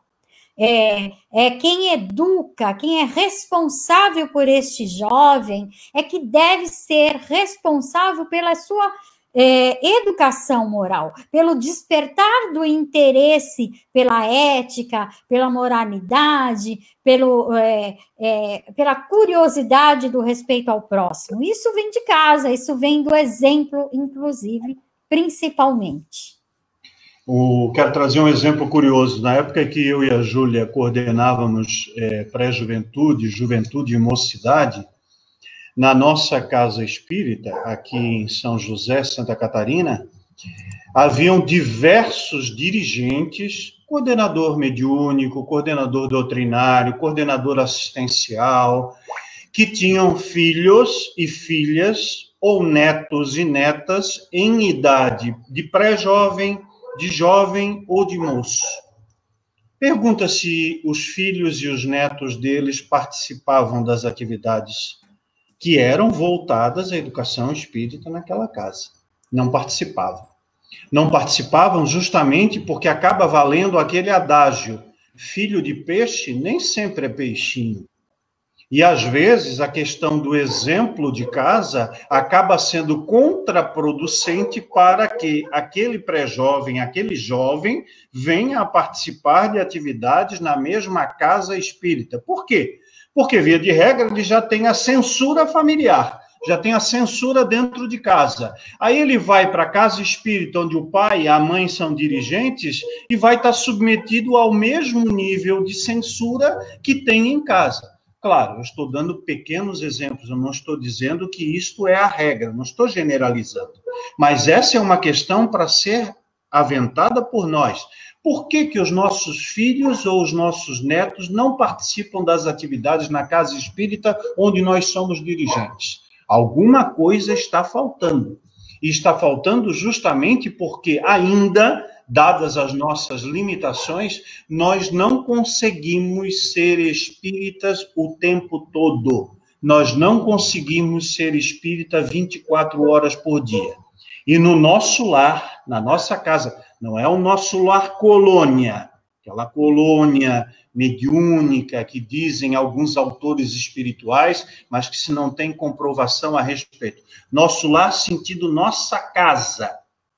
Quem educa, quem é responsável por este jovem, é que deve ser responsável pela sua educação moral, pelo despertar do interesse pela ética, pela moralidade, pela curiosidade do respeito ao próximo. Isso vem de casa, isso vem do exemplo, inclusive, principalmente. Quero trazer um exemplo curioso. Na época que eu e a Júlia coordenávamos pré-juventude, juventude e mocidade, na nossa casa espírita, aqui em São José, Santa Catarina, haviam diversos dirigentes, coordenador mediúnico, coordenador doutrinário, coordenador assistencial, que tinham filhos e filhas, ou netos e netas, em idade de pré-jovem, de jovem ou de moço. Pergunta se os filhos e os netos deles participavam das atividades que eram voltadas à educação espírita naquela casa. Não participavam. Não participavam justamente porque acaba valendo aquele adágio: filho de peixe nem sempre é peixinho. E, às vezes, a questão do exemplo de casa acaba sendo contraproducente para que aquele pré-jovem, aquele jovem, venha a participar de atividades na mesma casa espírita. Por quê? Porque, via de regra, ele já tem a censura familiar, já tem a censura dentro de casa. Aí ele vai para a casa espírita, onde o pai e a mãe são dirigentes, e vai estar submetido ao mesmo nível de censura que tem em casa. Claro, eu estou dando pequenos exemplos, eu não estou dizendo que isto é a regra, não estou generalizando. Mas essa é uma questão para ser aventada por nós. Por que os nossos filhos ou os nossos netos não participam das atividades na casa espírita onde nós somos dirigentes? Alguma coisa está faltando. E está faltando justamente porque ainda, dadas as nossas limitações, nós não conseguimos ser espíritas o tempo todo. Nós não conseguimos ser espírita 24 horas por dia. E no nosso lar, na nossa casa, não é o nosso lar colônia, aquela colônia mediúnica que dizem alguns autores espirituais, mas que se não tem comprovação a respeito. Nosso lar sentido nossa casa,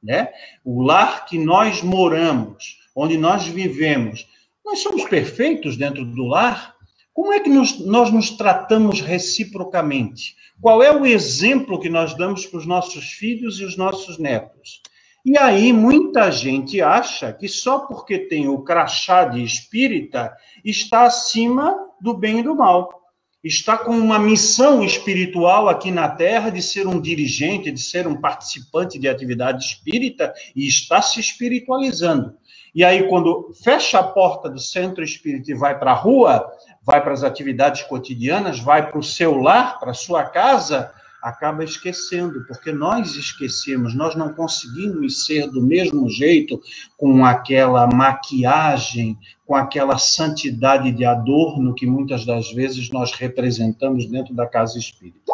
né? O lar que nós moramos, onde nós vivemos. Nós somos perfeitos dentro do lar? Como é que nós nos tratamos reciprocamente? Qual é o exemplo que nós damos para os nossos filhos e os nossos netos? E aí muita gente acha que só porque tem o crachá de espírita está acima do bem e do mal. Está com uma missão espiritual aqui na Terra de ser um dirigente, de ser um participante de atividade espírita e está se espiritualizando. E aí quando fecha a porta do centro espírita e vai para a rua, vai para as atividades cotidianas, vai para o seu lar, para a sua casa, acaba esquecendo, porque nós esquecemos, nós não conseguimos ser do mesmo jeito, com aquela maquiagem, com aquela santidade de adorno que muitas das vezes nós representamos dentro da casa espírita.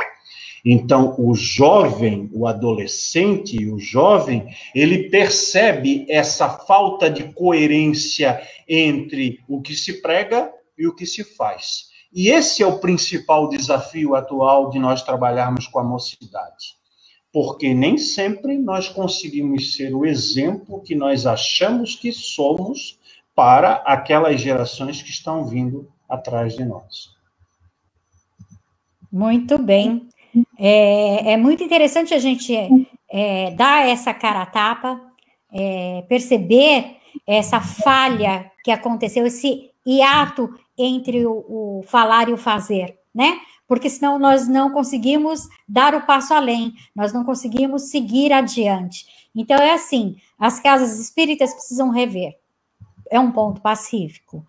Então, o jovem, o adolescente e o jovem, ele percebe essa falta de coerência entre o que se prega e o que se faz. E esse é o principal desafio atual de nós trabalharmos com a mocidade. Porque nem sempre nós conseguimos ser o exemplo que nós achamos que somos para aquelas gerações que estão vindo atrás de nós. Muito bem. É muito interessante a gente dar essa cara a tapa, perceber essa falha que aconteceu, esse hiato entre o falar e o fazer, né? Porque senão nós não conseguimos dar o passo além, nós não conseguimos seguir adiante. Então é assim, as casas espíritas precisam rever. É um ponto pacífico.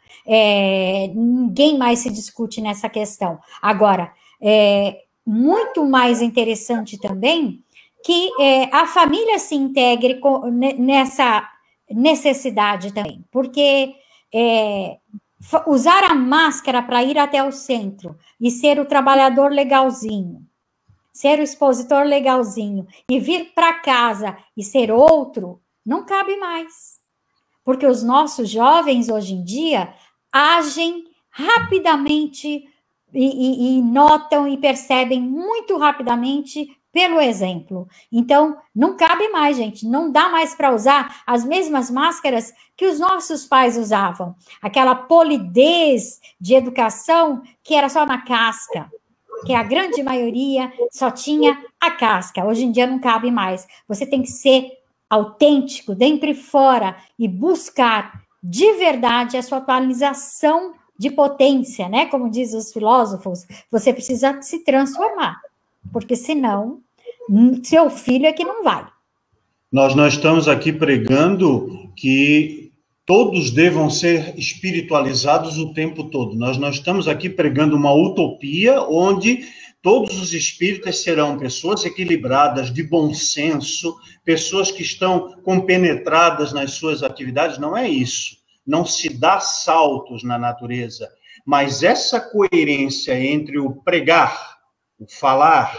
Ninguém mais se discute nessa questão. Agora, muito mais interessante também que a família se integre nessa necessidade também, porque usar a máscara para ir até o centro e ser o trabalhador legalzinho, ser o expositor legalzinho e vir para casa e ser outro, não cabe mais. Porque os nossos jovens hoje em dia agem rapidamente e notam e percebem muito rapidamente pelo exemplo. Então, não cabe mais, gente, não dá mais para usar as mesmas máscaras que os nossos pais usavam. Aquela polidez de educação que era só na casca, que a grande maioria só tinha a casca. Hoje em dia não cabe mais. Você tem que ser autêntico, dentro e fora, e buscar de verdade a sua atualização de potência, né? Como dizem os filósofos, você precisa se transformar. Porque senão, seu filho é que não vai. Nós não estamos aqui pregando que todos devam ser espiritualizados o tempo todo. Nós não estamos aqui pregando uma utopia onde todos os espíritas serão pessoas equilibradas, de bom senso, pessoas que estão compenetradas nas suas atividades. Não é isso. Não se dá saltos na natureza. Mas essa coerência entre o pregar, o falar,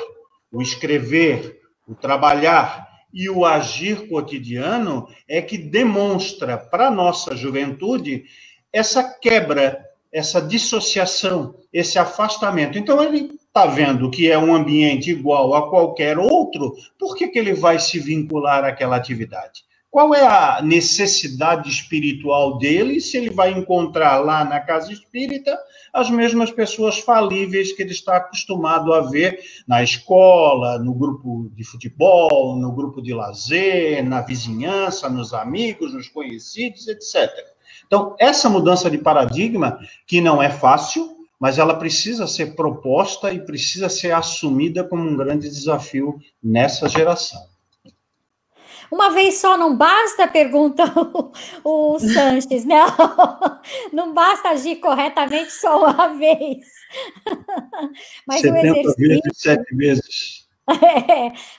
o escrever, o trabalhar e o agir cotidiano é que demonstra para a nossa juventude essa quebra, essa dissociação, esse afastamento. Então, ele está vendo que é um ambiente igual a qualquer outro, por que ele vai se vincular àquela atividade? Qual é a necessidade espiritual dele se ele vai encontrar lá na casa espírita as mesmas pessoas falíveis que ele está acostumado a ver na escola, no grupo de futebol, no grupo de lazer, na vizinhança, nos amigos, nos conhecidos, etc. Então, essa mudança de paradigma, que não é fácil, mas ela precisa ser proposta e precisa ser assumida como um grande desafio nessa geração. Uma vez só não basta, pergunta o Sanches, né? Não basta agir corretamente só uma vez. Mas 70 o exercício... vezes, 7 vezes.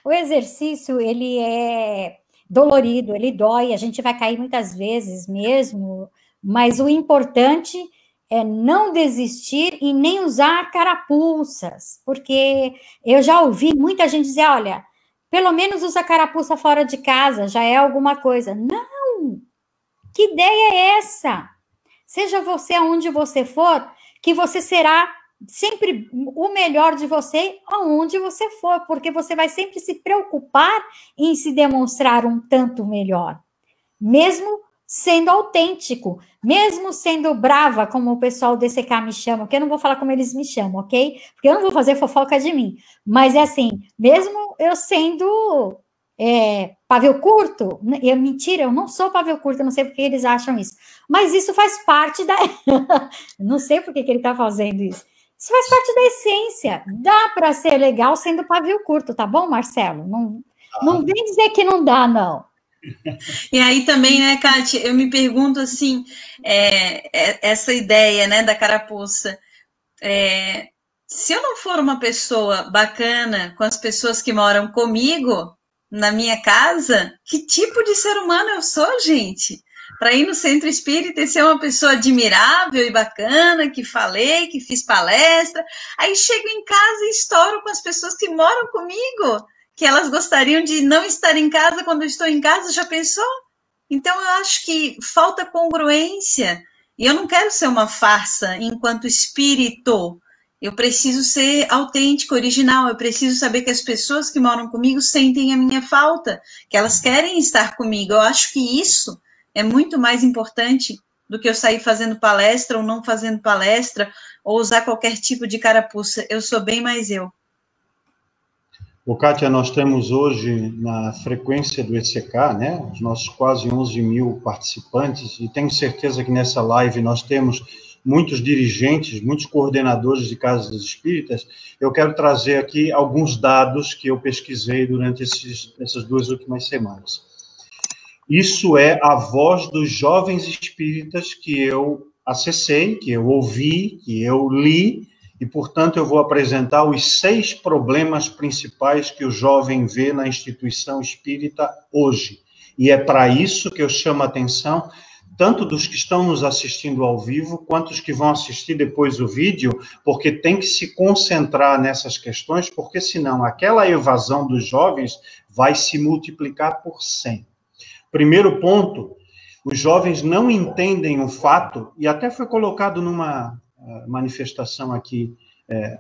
O exercício, ele é dolorido, ele dói, a gente vai cair muitas vezes mesmo, mas o importante é não desistir e nem usar carapuças, porque eu já ouvi muita gente dizer, olha, pelo menos usa carapuça fora de casa, já é alguma coisa. Não! Que ideia é essa? Seja você aonde você for, que você será sempre o melhor de você aonde você for, porque você vai sempre se preocupar em se demonstrar um tanto melhor. Mesmo sendo autêntico, mesmo sendo brava, como o pessoal do ECK me chama, porque eu não vou falar como eles me chamam, ok? Porque eu não vou fazer fofoca de mim. Mas é assim, mesmo eu sendo pavio curto, mentira, eu não sou pavio curto, eu não sei porque eles acham isso. Mas isso faz parte da... não sei por que ele está fazendo isso. Isso faz parte da essência. Dá para ser legal sendo pavio curto, tá bom, Marcelo? Não vem dizer que não dá, não. E aí também, né, Kátia, eu me pergunto assim, essa ideia, né, da carapuça, se eu não for uma pessoa bacana com as pessoas que moram comigo, na minha casa, que tipo de ser humano eu sou, gente? Para ir no centro espírita e ser uma pessoa admirável e bacana, que falei, que fiz palestra, aí chego em casa e estouro com as pessoas que moram comigo, que elas gostariam de não estar em casa quando eu estou em casa, já pensou? Então, eu acho que falta congruência. E eu não quero ser uma farsa enquanto espírito. Eu preciso ser autêntico, original. Eu preciso saber que as pessoas que moram comigo sentem a minha falta, que elas querem estar comigo. Eu acho que isso é muito mais importante do que eu sair fazendo palestra ou não fazendo palestra, ou usar qualquer tipo de carapuça. Eu sou bem mais eu. O Kátia, nós temos hoje, na frequência do ECK, né, os nossos quase 11 mil participantes, e tenho certeza que nessa live nós temos muitos dirigentes, muitos coordenadores de casas espíritas. Eu quero trazer aqui alguns dados que eu pesquisei durante essas 2 últimas semanas. Isso é a voz dos jovens espíritas que eu acessei, que eu ouvi, que eu li, e, portanto, eu vou apresentar os 6 problemas principais que o jovem vê na instituição espírita hoje. E é para isso que eu chamo a atenção, tanto dos que estão nos assistindo ao vivo, quanto os que vão assistir depois o vídeo, porque tem que se concentrar nessas questões, porque senão aquela evasão dos jovens vai se multiplicar por 100. Primeiro ponto, os jovens não entendem o fato, e até foi colocado numa manifestação aqui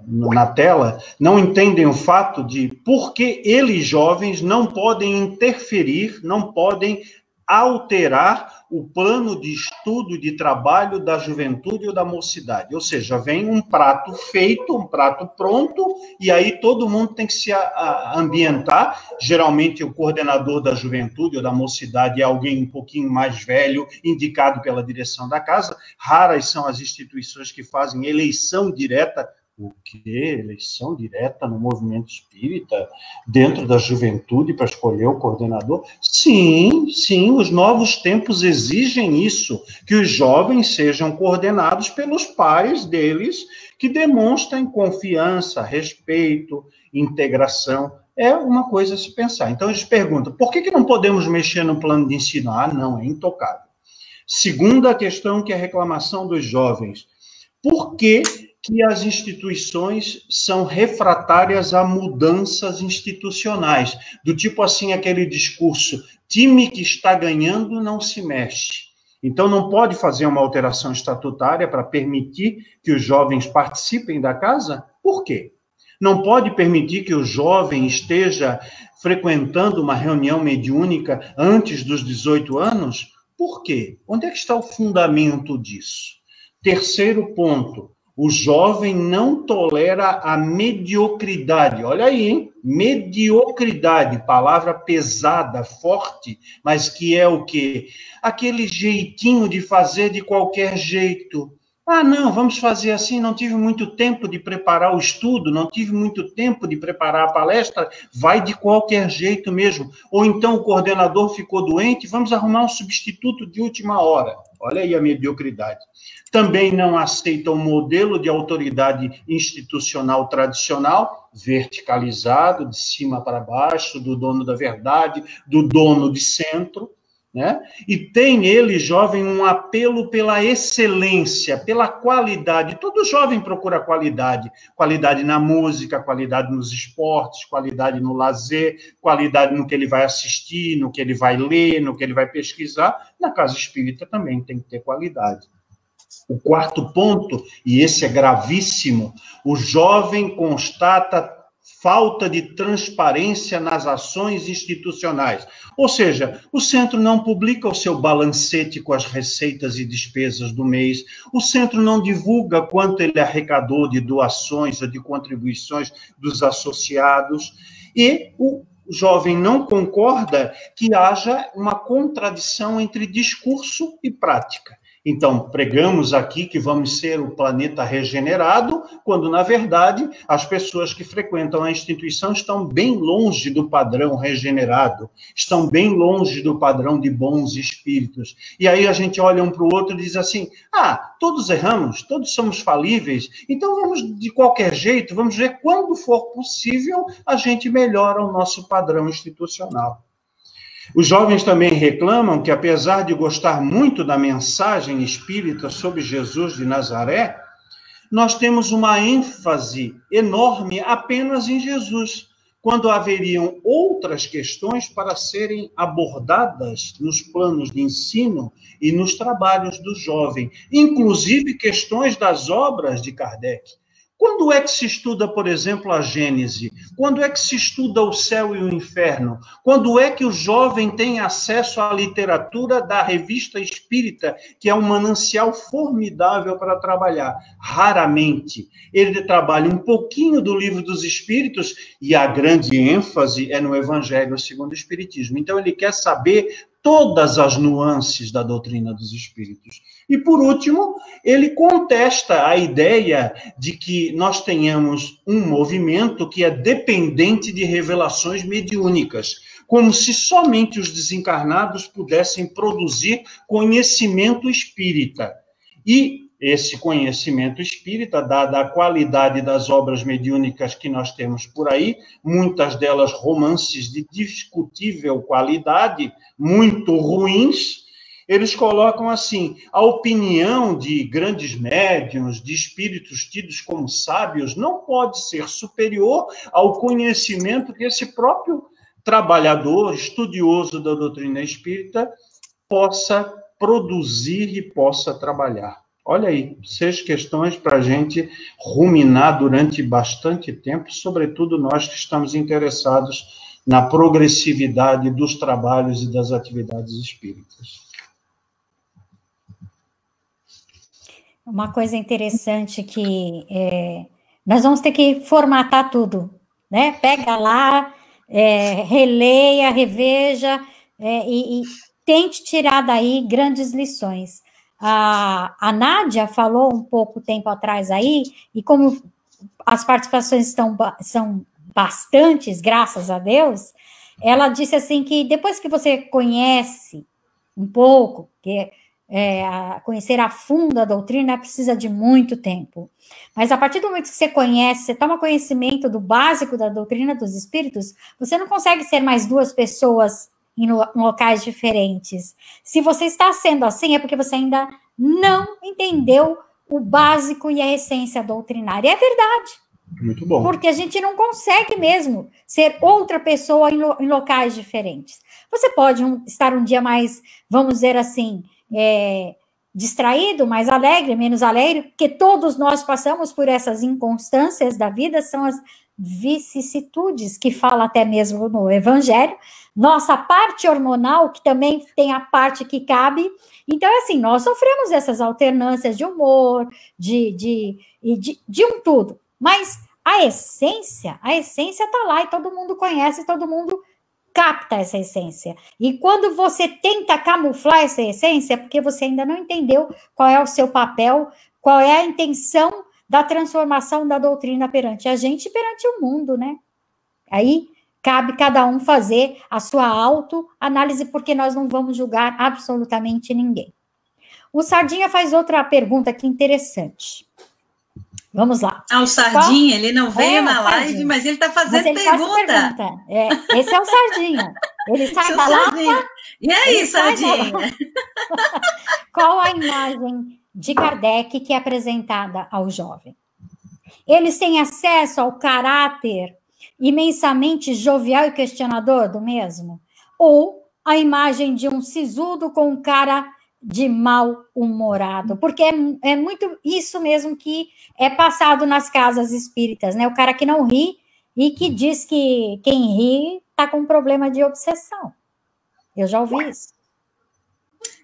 na tela, não entendem o fato de por que eles, jovens, não podem interferir, não podem alterar o plano de estudo e de trabalho da juventude ou da mocidade. Ou seja, vem um prato feito, um prato pronto, e aí todo mundo tem que se ambientar. Geralmente, o coordenador da juventude ou da mocidade é alguém um pouquinho mais velho, indicado pela direção da casa. Raras são as instituições que fazem eleição direta. O quê? Eleição direta no movimento espírita, dentro da juventude, para escolher o coordenador? Sim, sim, os novos tempos exigem isso, que os jovens sejam coordenados pelos pais deles, que demonstrem confiança, respeito, integração. É uma coisa a se pensar. Então, eles perguntam, por que não podemos mexer no plano de ensino? Ah, não, é intocável. Segunda questão, que é a reclamação dos jovens. Por que as instituições são refratárias a mudanças institucionais? Do tipo assim, aquele discurso, time que está ganhando não se mexe. Então, não pode fazer uma alteração estatutária para permitir que os jovens participem da casa? Por quê? Não pode permitir que o jovem esteja frequentando uma reunião mediúnica antes dos 18 anos? Por quê? Onde é que está o fundamento disso? Terceiro ponto, o jovem não tolera a mediocridade. Olha aí, hein? Mediocridade, palavra pesada, forte, mas que é o quê? Aquele jeitinho de fazer de qualquer jeito. Ah, não, vamos fazer assim, não tive muito tempo de preparar o estudo, não tive muito tempo de preparar a palestra, vai de qualquer jeito mesmo. Ou então o coordenador ficou doente, vamos arrumar um substituto de última hora. Olha aí a mediocridade. Também não aceita o modelo de autoridade institucional tradicional, verticalizado, de cima para baixo, do dono da verdade, do dono de centro, né? E tem ele, jovem, um apelo pela excelência, pela qualidade. Todo jovem procura qualidade. Qualidade na música, qualidade nos esportes, qualidade no lazer, qualidade no que ele vai assistir, no que ele vai ler, no que ele vai pesquisar. Na casa espírita também tem que ter qualidade. O quarto ponto, e esse é gravíssimo, o jovem constata falta de transparência nas ações institucionais. Ou seja, o centro não publica o seu balancete com as receitas e despesas do mês, o centro não divulga quanto ele arrecadou de doações ou de contribuições dos associados, e o jovem não concorda que haja uma contradição entre discurso e prática. Então, pregamos aqui que vamos ser o planeta regenerado, quando, na verdade, as pessoas que frequentam a instituição estão bem longe do padrão regenerado, estão bem longe do padrão de bons espíritos. E aí a gente olha um para o outro e diz assim, todos erramos, todos somos falíveis, então vamos, de qualquer jeito, vamos ver quando for possível, a gente melhora o nosso padrão institucional. Os jovens também reclamam que, apesar de gostar muito da mensagem espírita sobre Jesus de Nazaré, nós temos uma ênfase enorme apenas em Jesus, quando haveriam outras questões para serem abordadas nos planos de ensino e nos trabalhos do jovem, inclusive questões das obras de Kardec. Quando é que se estuda, por exemplo, a Gênese? Quando é que se estuda o céu e o inferno? Quando é que o jovem tem acesso à literatura da Revista Espírita, que é um manancial formidável para trabalhar? Raramente. Ele trabalha um pouquinho do Livro dos Espíritos e a grande ênfase é no Evangelho segundo o Espiritismo. Então, ele quer saber todas as nuances da doutrina dos espíritos. E, por último, ele contesta a ideia de que nós tenhamos um movimento que é dependente de revelações mediúnicas, como se somente os desencarnados pudessem produzir conhecimento espírita. E esse conhecimento espírita, dada a qualidade das obras mediúnicas que nós temos por aí, muitas delas romances de discutível qualidade, muito ruins, eles colocam assim, a opinião de grandes médiuns, de espíritos tidos como sábios, não pode ser superior ao conhecimento que esse próprio trabalhador, estudioso da doutrina espírita, possa produzir e possa trabalhar. Olha aí, 6 questões para a gente ruminar durante bastante tempo, sobretudo nós que estamos interessados na progressividade dos trabalhos e das atividades espíritas. Uma coisa interessante que nós vamos ter que formatar tudo, né? Pega lá, releia, reveja e tente tirar daí grandes lições. A Nádia falou um pouco tempo atrás aí, e como as participações são bastantes, graças a Deus, ela disse assim que depois que você conhece um pouco, conhecer a fundo a doutrina precisa de muito tempo. Mas a partir do momento que você conhece, você toma conhecimento do básico da doutrina dos espíritos, você não consegue ser mais 2 pessoas em locais diferentes. Se você está sendo assim, é porque você ainda não entendeu o básico e a essência doutrinária. É verdade. Muito bom. Porque a gente não consegue mesmo ser outra pessoa em locais diferentes. Você pode estar um dia mais, vamos dizer assim, distraído, mais alegre, menos alegre, porque todos nós passamos por essas inconstâncias da vida, são as vicissitudes que fala até mesmo no Evangelho, nossa parte hormonal, que também tem a parte que cabe. Então, assim, nós sofremos essas alternâncias de humor, de um tudo, mas a essência está lá e todo mundo conhece, todo mundo capta essa essência. E quando você tenta camuflar essa essência, é porque você ainda não entendeu qual é o seu papel, qual é a intenção da transformação da doutrina perante a gente e perante o mundo, né? Aí cabe cada um fazer a sua autoanálise, porque nós não vamos julgar absolutamente ninguém. O Sardinha faz outra pergunta aqui interessante. Vamos lá. O Sardinha, ele não veio na live, Sardinha, mas ele está fazendo pergunta. Esse é o Sardinha. Ele sai da lata. E aí, Sardinha? Qual a imagem de Kardec que é apresentada ao jovem? Eles têm acesso ao caráter imensamente jovial e questionador do mesmo? Ou a imagem de um sisudo com um cara de mal-humorado? Porque é muito isso mesmo que é passado nas casas espíritas, né? O cara que não ri e que diz que quem ri está com problema de obsessão. Eu já ouvi isso.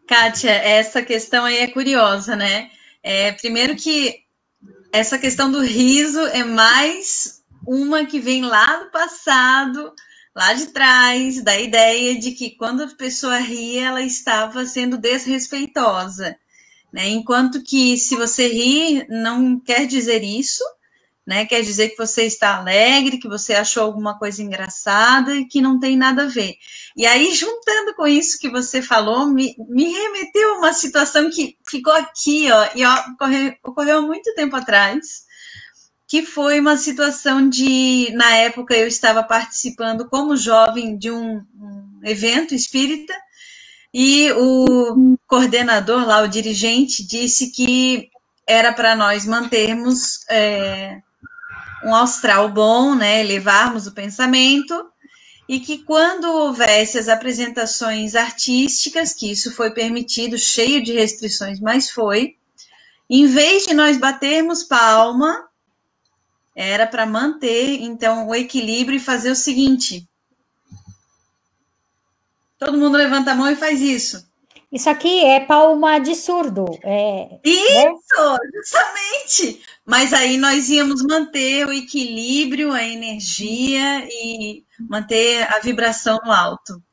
Kátia, essa questão aí é curiosa, né? Primeiro que essa questão do riso é mais uma que vem lá do passado, lá de trás, da ideia de que quando a pessoa ria, ela estava sendo desrespeitosa, né? Enquanto que se você ri, não quer dizer isso, né? Quer dizer que você está alegre, que você achou alguma coisa engraçada e que não tem nada a ver. E aí, juntando com isso que você falou, me remeteu a uma situação que ficou aqui, ó, e ocorreu há muito tempo atrás, que foi uma situação de, na época eu estava participando como jovem de um evento espírita, e o coordenador lá, o dirigente, disse que era para nós mantermos um astral bom, né, elevarmos o pensamento, e que quando houvesse as apresentações artísticas, que isso foi permitido, cheio de restrições, mas foi, em vez de nós batermos palma, era para manter, então, o equilíbrio e fazer o seguinte. Todo mundo levanta a mão e faz isso. Isso aqui é palma de surdo. Isso, né? Justamente. Mas aí nós íamos manter o equilíbrio, a energia e manter a vibração no alto.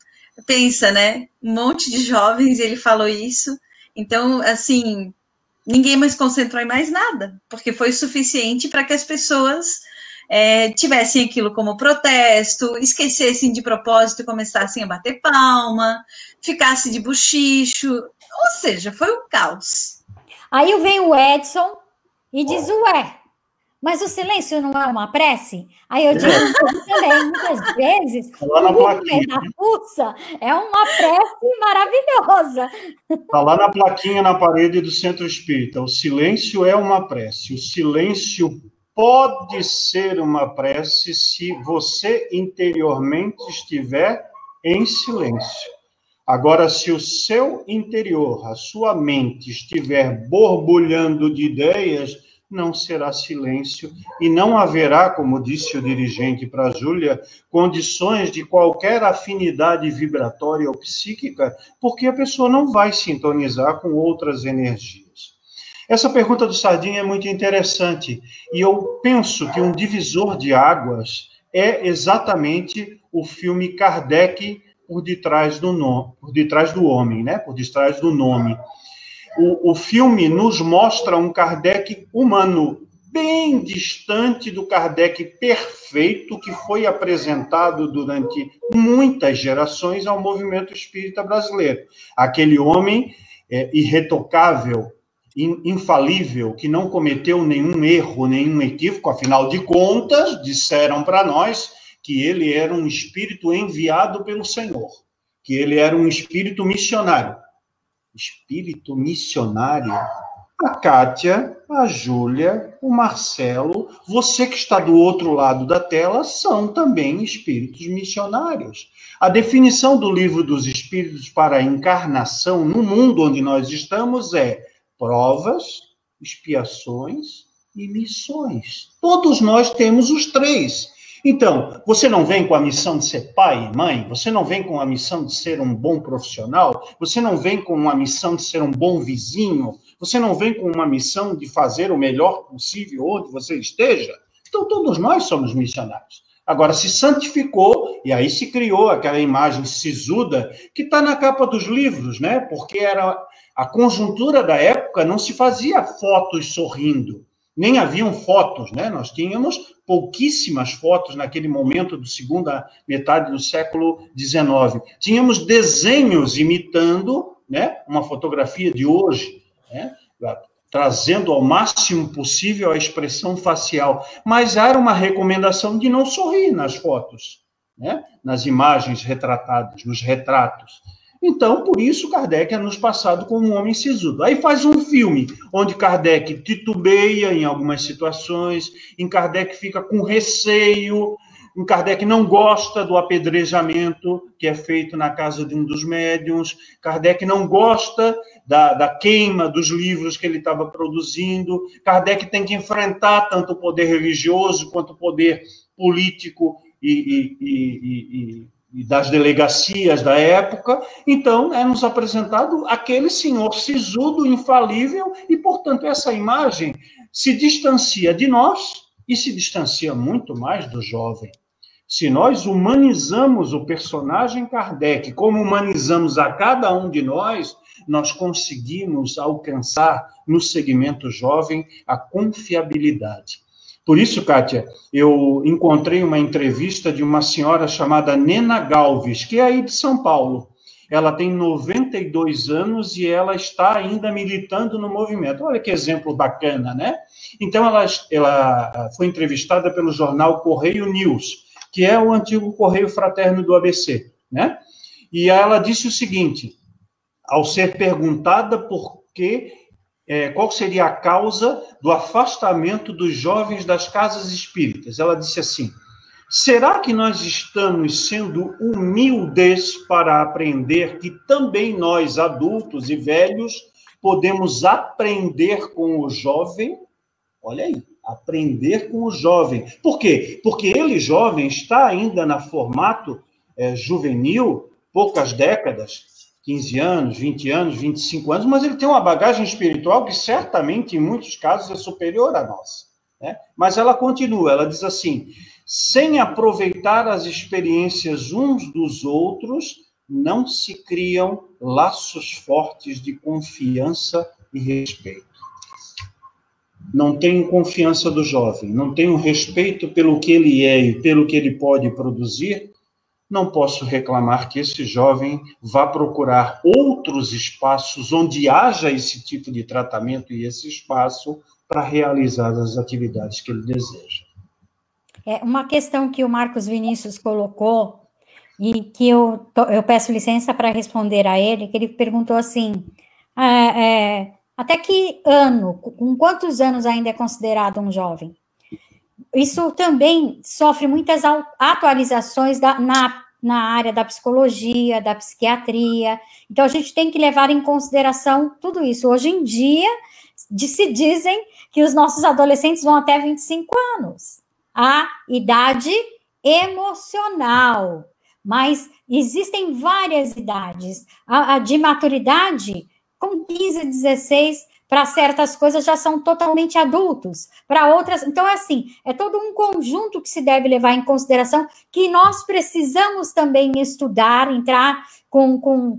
Pensa, né? Um monte de jovens, ele falou isso. Então, assim, ninguém mais concentrou em mais nada, porque foi suficiente para que as pessoas tivessem aquilo como protesto, esquecessem de propósito e começassem a bater palma, ficasse de bochicho, ou seja, foi um caos. Aí vem o Edson e diz, ué, mas o silêncio não é uma prece? Aí eu digo também, muitas vezes, o da Pulsa é uma prece maravilhosa. Está lá na plaquinha na parede do Centro Espírita, o silêncio é uma prece. O silêncio pode ser uma prece se você interiormente estiver em silêncio. Agora, se o seu interior, a sua mente, estiver borbulhando de ideias, não será silêncio e não haverá, como disse o dirigente para a Júlia, condições de qualquer afinidade vibratória ou psíquica, porque a pessoa não vai sintonizar com outras energias. Essa pergunta do Sardinha é muito interessante e eu penso que um divisor de águas é exatamente o filme Kardec por detrás do homem, né? Por detrás do nome. O filme nos mostra um Kardec humano, bem distante do Kardec perfeito que foi apresentado durante muitas gerações ao movimento espírita brasileiro. Aquele homem irretocável, infalível, que não cometeu nenhum erro, nenhum equívoco, afinal de contas, disseram para nós que ele era um espírito enviado pelo Senhor, que ele era um espírito missionário. Espírito missionário? A Kátia, a Júlia, o Marcelo, você que está do outro lado da tela, são também espíritos missionários. A definição do Livro dos Espíritos para a encarnação no mundo onde nós estamos é provas, expiações e missões. Todos nós temos os três. Então, você não vem com a missão de ser pai e mãe, você não vem com a missão de ser um bom profissional, você não vem com uma missão de ser um bom vizinho, você não vem com uma missão de fazer o melhor possível onde você esteja. Então, todos nós somos missionários. Agora, se santificou, e aí se criou aquela imagem sisuda que está na capa dos livros, né? Porque era a conjuntura da época, não se fazia fotos sorrindo, nem haviam fotos, né? Nós tínhamos pouquíssimas fotos naquele momento da segunda metade do século XIX. Tínhamos desenhos imitando, né, uma fotografia de hoje, né, trazendo ao máximo possível a expressão facial, mas era uma recomendação de não sorrir nas fotos, né, nas imagens retratadas, nos retratos. Então, por isso, Kardec é nos passado como um homem sisudo. Aí faz um filme onde Kardec titubeia em algumas situações, em Kardec fica com receio, em Kardec não gosta do apedrejamento que é feito na casa de um dos médiuns, Kardec não gosta da queima dos livros que ele estava produzindo, Kardec tem que enfrentar tanto o poder religioso quanto o poder político e das delegacias da época. Então, é nos apresentado aquele senhor sisudo, infalível, e, portanto, essa imagem se distancia de nós e se distancia muito mais do jovem. Se nós humanizamos o personagem Kardec, como humanizamos a cada um de nós conseguimos alcançar no segmento jovem a confiabilidade. Por isso, Kátia, eu encontrei uma entrevista de uma senhora chamada Nena Galves, que é aí de São Paulo. Ela tem 92 anos e ela está ainda militando no movimento. Olha que exemplo bacana, né? Então, ela foi entrevistada pelo jornal Correio News, que é o antigo Correio Fraterno do ABC, né? E ela disse o seguinte, ao ser perguntada qual seria a causa do afastamento dos jovens das casas espíritas. Ela disse assim, será que nós estamos sendo humildes para aprender que também nós, adultos e velhos, podemos aprender com o jovem? Olha aí, aprender com o jovem. Por quê? Porque ele, jovem, está ainda no formato juvenil, poucas décadas, 15 anos, 20 anos, 25 anos, mas ele tem uma bagagem espiritual que certamente, em muitos casos, é superior à nossa, né? Mas ela continua, ela diz assim, sem aproveitar as experiências uns dos outros, não se criam laços fortes de confiança e respeito. Não tenho confiança do jovem, não tenho respeito pelo que ele é e pelo que ele pode produzir, não posso reclamar que esse jovem vá procurar outros espaços onde haja esse tipo de tratamento e esse espaço para realizar as atividades que ele deseja. É uma questão que o Marcos Vinícius colocou e que eu peço licença para responder a ele, que ele perguntou assim, até que ano, com quantos anos ainda é considerado um jovem? Isso também sofre muitas atualizações na na área da psicologia, da psiquiatria. Então, a gente tem que levar em consideração tudo isso. Hoje em dia, se dizem que os nossos adolescentes vão até 25 anos. A idade emocional. Mas existem várias idades. A de maturidade, com 15, 16, para certas coisas já são totalmente adultos. Para outras, então, assim, é todo um conjunto que se deve levar em consideração, que nós precisamos também estudar, entrar com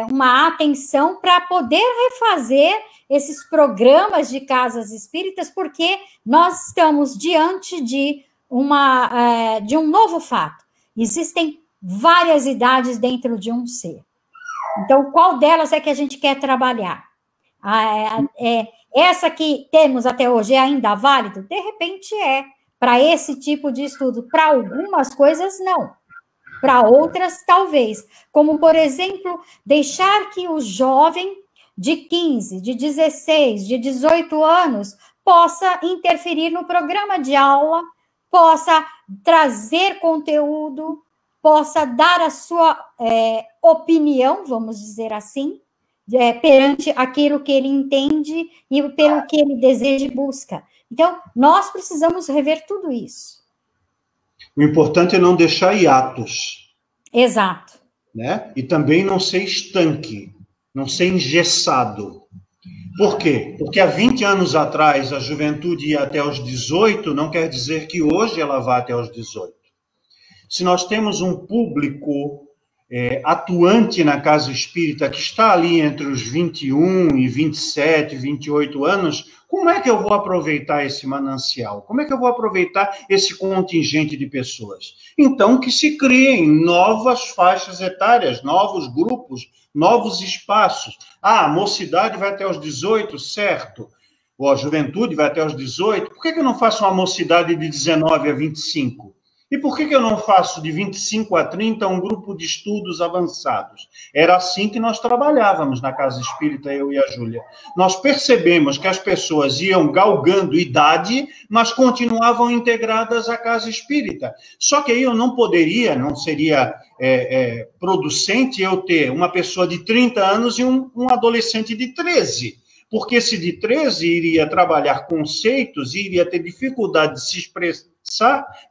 uma atenção para poder refazer esses programas de casas espíritas, porque nós estamos diante de um novo fato. Existem várias idades dentro de um ser. Então, qual delas é que a gente quer trabalhar? Essa que temos até hoje é ainda válido? De repente é. Para esse tipo de estudo. Para algumas coisas, não. Para outras, talvez. Como, por exemplo, deixar que o jovem de 15, de 16, de 18 anos possa interferir no programa de aula, possa trazer conteúdo, possa dar a sua opinião, vamos dizer assim, perante aquilo que ele entende e pelo que ele deseja e busca. Então, nós precisamos rever tudo isso. O importante é não deixar hiatos. Exato. Né? E também não ser estanque, não ser engessado. Por quê? Porque há 20 anos atrás a juventude ia até os 18, não quer dizer que hoje ela vá até os 18. Se nós temos um público atuante na casa espírita que está ali entre os 21 e 27, 28 anos, como é que eu vou aproveitar esse manancial? Como é que eu vou aproveitar esse contingente de pessoas? Então, que se criem novas faixas etárias, novos grupos, novos espaços. A mocidade vai até os 18, certo? Ou a juventude vai até os 18. Por que eu não faço uma mocidade de 19 a 25? E por que eu não faço de 25 a 30 um grupo de estudos avançados? Era assim que nós trabalhávamos na Casa Espírita, eu e a Júlia. Nós percebemos que as pessoas iam galgando idade, mas continuavam integradas à Casa Espírita. Só que aí eu não poderia, não seria producente eu ter uma pessoa de 30 anos e um adolescente de 13. Porque esse de 13 iria trabalhar conceitos e iria ter dificuldade de se expressar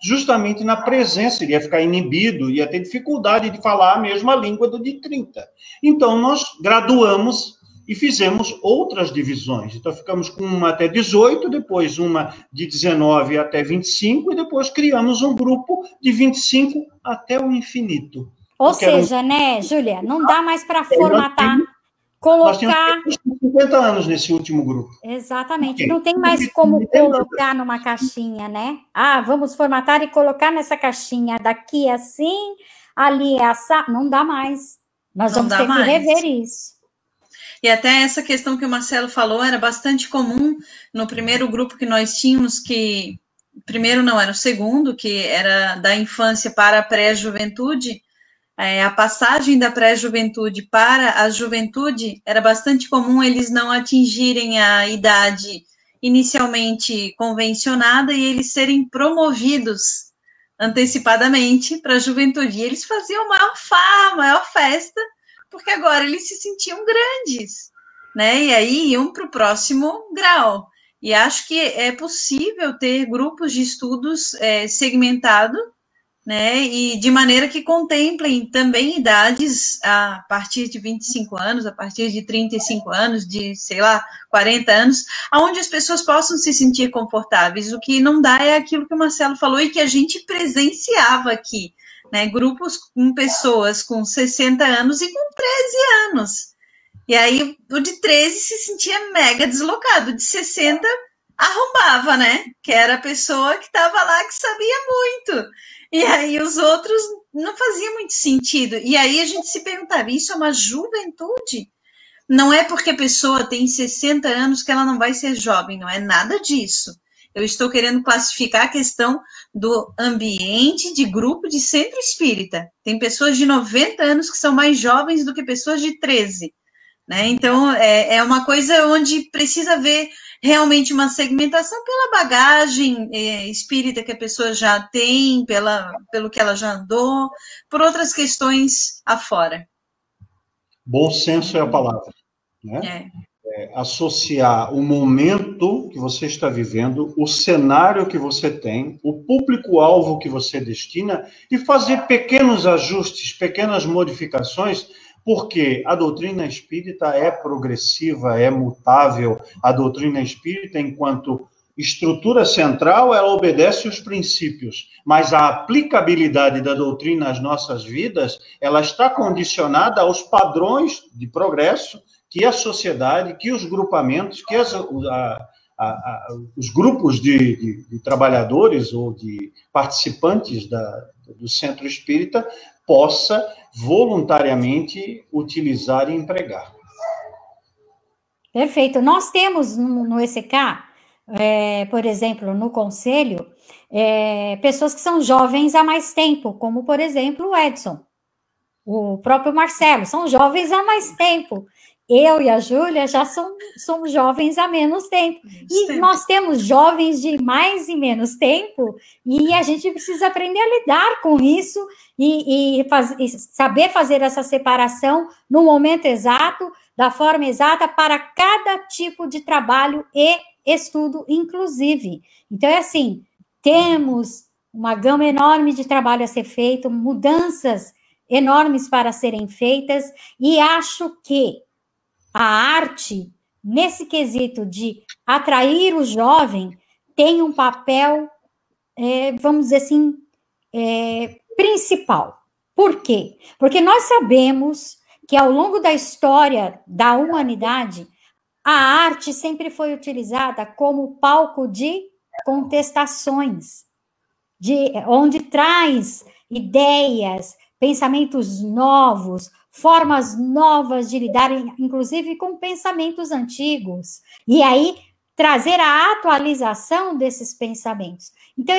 justamente na presença, iria ficar inibido, ia ter dificuldade de falar a mesma língua do de 30. Então, nós graduamos e fizemos outras divisões. Então, ficamos com uma até 18, depois uma de 19 até 25, e depois criamos um grupo de 25 até o infinito. Ou seja, né, Júlia, não dá mais para formatar... Nós tínhamos 50 anos nesse último grupo. Exatamente. Okay. Não tem mais como colocar numa caixinha, né? Vamos formatar e colocar nessa caixinha daqui assim, ali assar. Não dá mais. Nós vamos ter que rever isso. E até essa questão que o Marcelo falou era bastante comum no primeiro grupo que nós tínhamos, que primeiro não, era o segundo, que era da infância para a pré-juventude. A passagem da pré-juventude para a juventude era bastante comum eles não atingirem a idade inicialmente convencionada e eles serem promovidos antecipadamente para a juventude. E eles faziam maior farra, maior festa, porque agora eles se sentiam grandes, né? E aí iam para o próximo grau. E acho que é possível ter grupos de estudos segmentados, né, e de maneira que contemplem também idades a partir de 25 anos, a partir de 35 anos, de, 40 anos, onde as pessoas possam se sentir confortáveis. O que não dá é aquilo que o Marcelo falou e que a gente presenciava aqui, né, grupos com pessoas com 60 anos e com 13 anos. E aí o de 13 se sentia mega deslocado, de 60 arrombava, né, que era a pessoa que estava lá que sabia muito. E aí os outros não fazia muito sentido. E aí a gente se perguntava, isso é uma juventude? Não é porque a pessoa tem 60 anos que ela não vai ser jovem, não é nada disso. Eu estou querendo classificar a questão do ambiente de grupo de centro espírita. Tem pessoas de 90 anos que são mais jovens do que pessoas de 13. Né? Então, é uma coisa onde precisa ver realmente uma segmentação pela bagagem espírita que a pessoa já tem, pelo que ela já andou, por outras questões afora. Bom senso é a palavra, né? Associar o momento que você está vivendo, o cenário que você tem, o público-alvo que você destina e fazer pequenos ajustes, pequenas modificações, porque a doutrina espírita é progressiva, é mutável. A doutrina espírita, enquanto estrutura central, ela obedece os princípios, mas a aplicabilidade da doutrina às nossas vidas, ela está condicionada aos padrões de progresso que a sociedade, que os grupamentos, que os grupos de trabalhadores ou de participantes do centro espírita possa voluntariamente utilizar e empregar. Perfeito. Nós temos no ECK, por exemplo, no conselho, pessoas que são jovens há mais tempo, como, por exemplo, o Edson, o próprio Marcelo, são jovens há mais tempo. Eu e a Júlia já somos jovens há menos tempo. E nós temos jovens de mais e menos tempo, e a gente precisa aprender a lidar com isso e saber fazer essa separação no momento exato, da forma exata, para cada tipo de trabalho e estudo, inclusive. Então, é assim, temos uma gama enorme de trabalho a ser feito, mudanças enormes para serem feitas, e acho que a arte, nesse quesito de atrair o jovem, tem um papel, vamos dizer assim, principal. Por quê? Porque nós sabemos que ao longo da história da humanidade, a arte sempre foi utilizada como palco de contestações, onde traz ideias, pensamentos novos, formas novas de lidar, inclusive com pensamentos antigos, e aí trazer a atualização desses pensamentos. Então,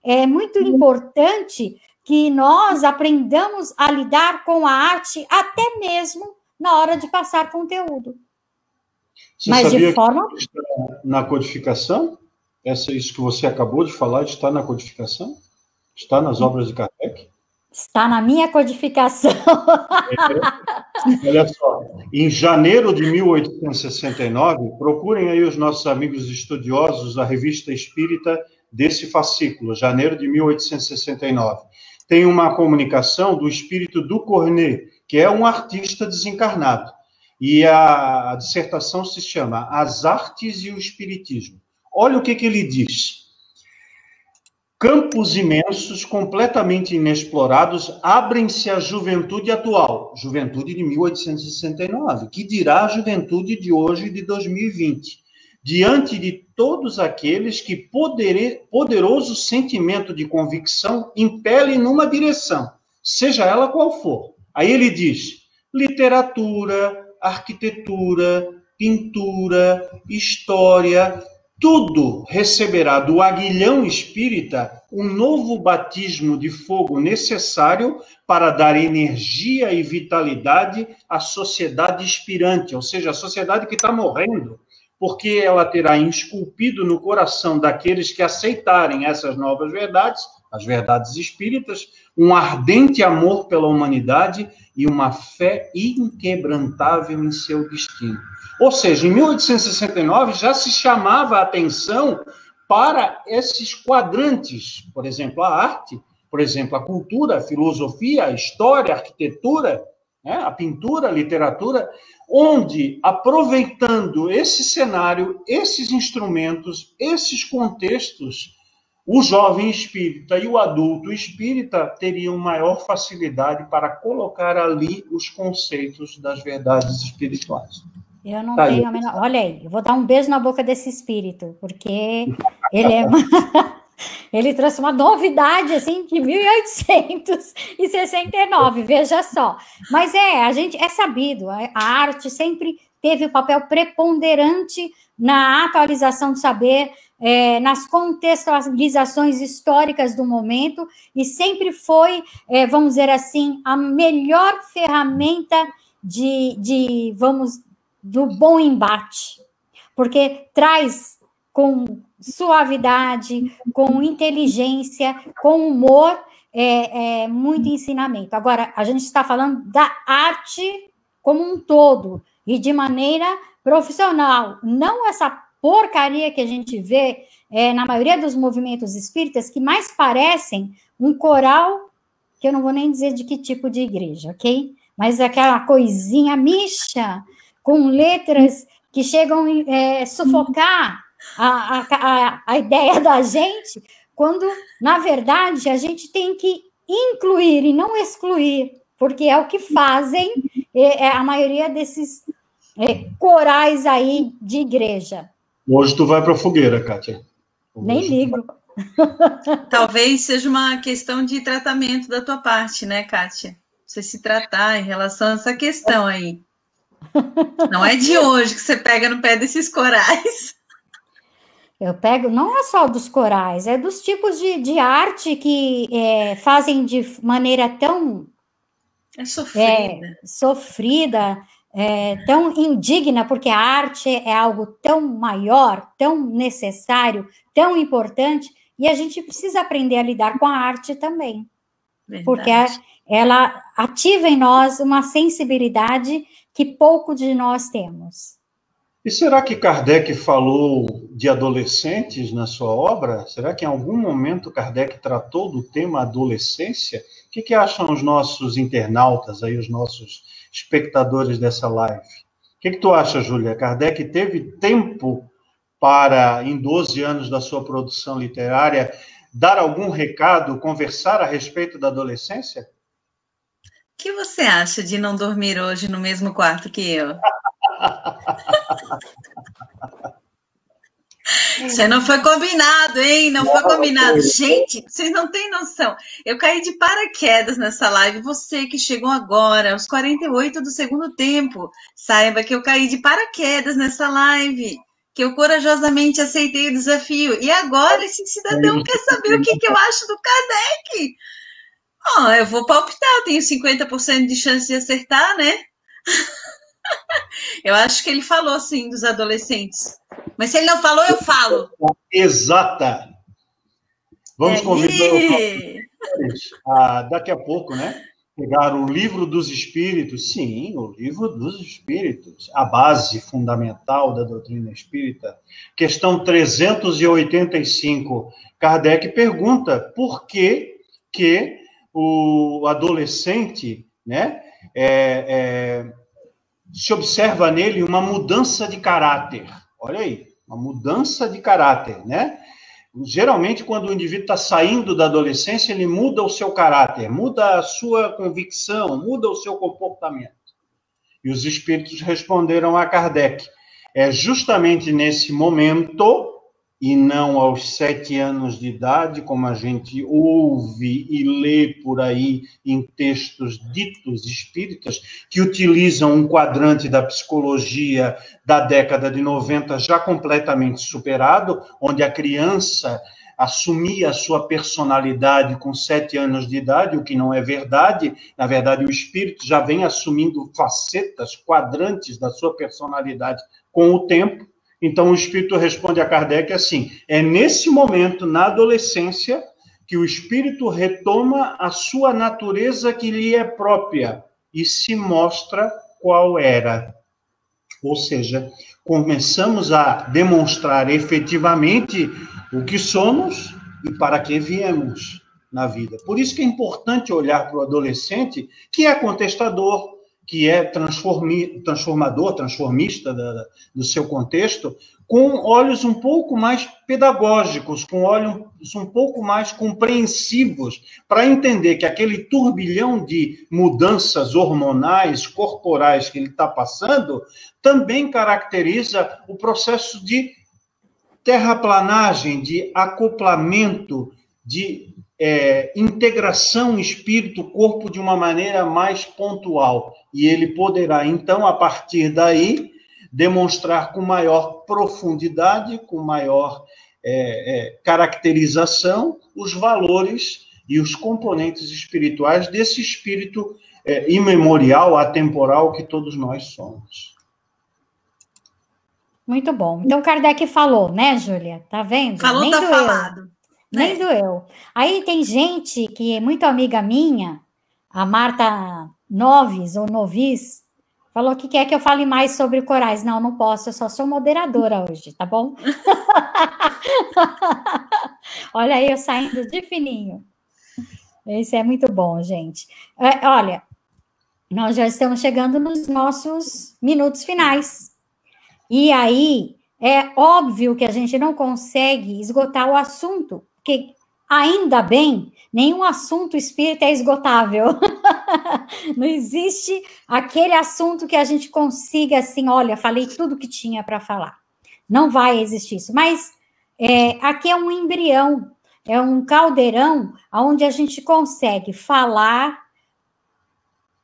é muito importante que nós aprendamos a lidar com a arte até mesmo na hora de passar conteúdo. Você mas sabia de forma... que está na codificação? Isso que você acabou de falar está na codificação? Está nas obras de Kardec? Está na minha codificação. Olha só, em janeiro de 1869, procurem aí os nossos amigos estudiosos da Revista Espírita desse fascículo, janeiro de 1869. Tem uma comunicação do espírito do Cornet, que é um artista desencarnado. E a dissertação se chama As Artes e o Espiritismo. Olha o que ele diz. Campos imensos, completamente inexplorados, abrem-se à juventude atual, juventude de 1869, que dirá a juventude de hoje, de 2020, diante de todos aqueles que poderoso sentimento de convicção impele numa direção, seja ela qual for. Aí ele diz, literatura, arquitetura, pintura, história... Tudo receberá do aguilhão espírita um novo batismo de fogo necessário para dar energia e vitalidade à sociedade expirante, ou seja, a sociedade que está morrendo, porque ela terá esculpido no coração daqueles que aceitarem essas novas verdades, as verdades espíritas, um ardente amor pela humanidade e uma fé inquebrantável em seu destino. Ou seja, em 1869 já se chamava a atenção para esses quadrantes, por exemplo, a arte, por exemplo, a cultura, a filosofia, a história, a arquitetura, né, a pintura, a literatura, onde, aproveitando esse cenário, esses instrumentos, esses contextos, o jovem espírita e o adulto espírita teriam maior facilidade para colocar ali os conceitos das verdades espirituais. Eu não tenho a menor... Olha aí, eu vou dar um beijo na boca desse espírito, porque ele trouxe uma novidade, assim, de 1869, veja só. Mas é sabido, a arte sempre teve o papel preponderante na atualização do saber, nas contextualizações históricas do momento, e sempre foi, vamos dizer assim, a melhor ferramenta do bom embate. porque traz com suavidade, com inteligência, com humor, muito ensinamento. Agora, a gente está falando da arte como um todo, e de maneira profissional, não essa porcaria que a gente vê na maioria dos movimentos espíritas, que mais parecem um coral, que eu não vou nem dizer de que tipo de igreja, ok? Mas aquela coisinha micha, com letras que chegam a sufocar a ideia da gente, quando, na verdade, a gente tem que incluir e não excluir, porque é o que fazem a maioria desses corais aí de igreja. Hoje tu vai para a fogueira, Kátia. Nem ligo. Talvez seja uma questão de tratamento da tua parte, né, Kátia? Você se tratar em relação a essa questão aí. Não é de hoje que você pega no pé desses corais. Eu pego, não é só dos corais, é dos tipos de arte que fazem de maneira tão sofrida, tão indigna, porque a arte é algo tão maior, tão necessário, tão importante, e a gente precisa aprender a lidar com a arte também. Verdade. Porque ela ativa em nós uma sensibilidade que pouco de nós temos. E será que Kardec falou de adolescentes na sua obra? Será que em algum momento Kardec tratou do tema adolescência? O que acham os nossos internautas, aí, os nossos espectadores dessa live? O que tu acha, Júlia? Kardec teve tempo para, em 12 anos da sua produção literária, dar algum recado, conversar a respeito da adolescência? O que você acha de não dormir hoje no mesmo quarto que eu? Isso não foi combinado, hein? Não foi combinado. Gente, vocês não têm noção. Eu caí de paraquedas nessa live. Você que chegou agora, aos 48 do segundo tempo, saiba que eu caí de paraquedas nessa live, que eu corajosamente aceitei o desafio. E agora esse cidadão quer saber o que eu acho do Kardec. Eu vou palpitar, eu tenho 50% de chance de acertar, né? Eu acho que ele falou, sim, dos adolescentes. Mas se ele não falou, eu falo. Exata. Vamos convidar daqui a pouco, né? Pegar o Livro dos Espíritos. Sim, o Livro dos Espíritos. A base fundamental da doutrina espírita. Questão 385. Kardec pergunta por que o adolescente, né, se observa nele uma mudança de caráter. Olha aí, uma mudança de caráter, né? Geralmente, quando o indivíduo está saindo da adolescência, ele muda o seu caráter, muda a sua convicção, muda o seu comportamento. E os espíritos responderam a Kardec. É justamente nesse momento, e não aos 7 anos de idade, como a gente ouve e lê por aí em textos ditos espíritas, que utilizam um quadrante da psicologia da década de 90 já completamente superado, onde a criança assumia a sua personalidade com 7 anos de idade, o que não é verdade. Na verdade, o espírito já vem assumindo facetas, quadrantes da sua personalidade com o tempo. Então, o espírito responde a Kardec assim: é nesse momento, na adolescência, que o espírito retoma a sua natureza que lhe é própria e se mostra qual era. Ou seja, começamos a demonstrar efetivamente o que somos e para que viemos na vida. Por isso que é importante olhar para o adolescente, que é contestador, que é transformador, transformista do seu contexto, com olhos um pouco mais pedagógicos, com olhos um pouco mais compreensivos, para entender que aquele turbilhão de mudanças hormonais, corporais que ele está passando, também caracteriza o processo de terraplanagem, de acoplamento, de integração espírito-corpo de uma maneira mais pontual. E ele poderá, então, a partir daí, demonstrar com maior profundidade, com maior caracterização, os valores e os componentes espirituais desse espírito imemorial, atemporal que todos nós somos. Muito bom. Então, Kardec falou, né, Júlia? Tá vendo? Falou, Nem tá doeu. falado. Nem doeu. Aí tem gente que é muito amiga minha, a Marta Noves, ou Novis, falou que quer que eu fale mais sobre corais. Não, não posso, eu só sou moderadora hoje, tá bom? Olha aí, eu saindo de fininho. Isso é muito bom, gente. Olha, nós já estamos chegando nos nossos minutos finais. E aí, é óbvio que a gente não consegue esgotar o assunto, porque, ainda bem, nenhum assunto espírita é esgotável. Não existe aquele assunto que a gente consiga, assim, olha, falei tudo que tinha para falar. Não vai existir isso. Mas aqui é um embrião, é um caldeirão onde a gente consegue falar,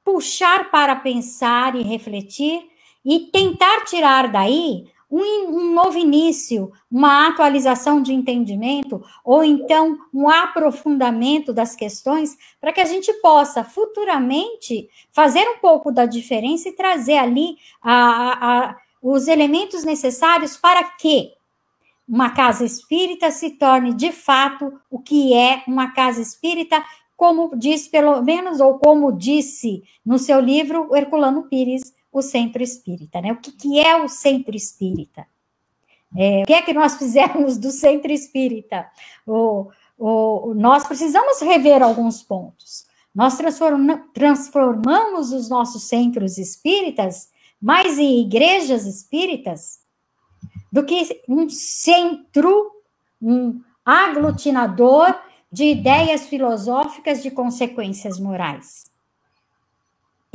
puxar para pensar e refletir, e tentar tirar daí um novo início, uma atualização de entendimento, ou então um aprofundamento das questões, para que a gente possa futuramente fazer um pouco da diferença e trazer ali os elementos necessários para que uma casa espírita se torne, de fato, o que é uma casa espírita, como diz, pelo menos, ou como disse no seu livro, o Herculano Pires, o Centro Espírita, né? O que é o Centro Espírita? O que é que nós fizemos do Centro Espírita? Nós precisamos rever alguns pontos. Nós transformamos os nossos centros espíritas mais em igrejas espíritas do que um centro, um aglutinador de ideias filosóficas de consequências morais.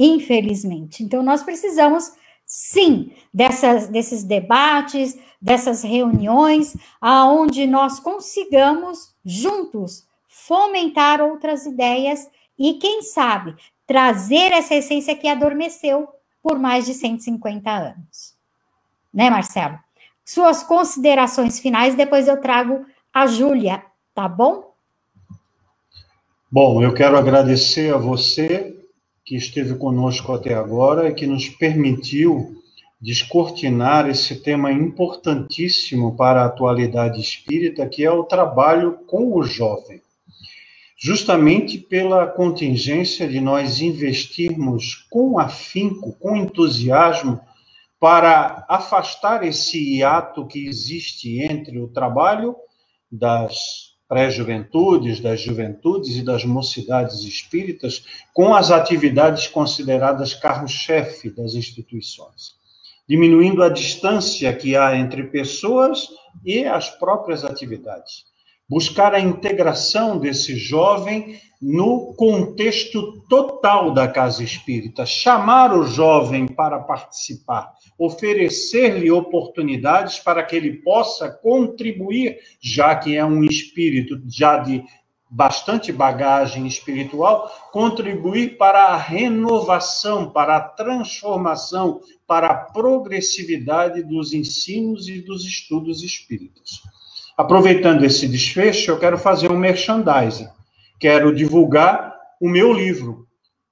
Infelizmente. Então, nós precisamos, sim, desses debates, dessas reuniões, aonde nós consigamos, juntos, fomentar outras ideias e, quem sabe, trazer essa essência que adormeceu por mais de 150 anos. Né, Marcelo? Suas considerações finais, depois eu trago a Júlia, tá bom? Bom, eu quero agradecer a você que esteve conosco até agora e que nos permitiu descortinar esse tema importantíssimo para a atualidade espírita, que é o trabalho com o jovem. Justamente pela contingência de nós investirmos com afinco, com entusiasmo, para afastar esse hiato que existe entre o trabalho das pré-juventudes, das juventudes e das mocidades espíritas com as atividades consideradas carro-chefe das instituições, diminuindo a distância que há entre pessoas e as próprias atividades. Buscar a integração desse jovem no contexto total da casa espírita, chamar o jovem para participar, oferecer-lhe oportunidades para que ele possa contribuir, já que é um espírito já de bastante bagagem espiritual, contribuir para a renovação, para a transformação, para a progressividade dos ensinos e dos estudos espíritas. Aproveitando esse desfecho, eu quero fazer um merchandising. Quero divulgar o meu livro,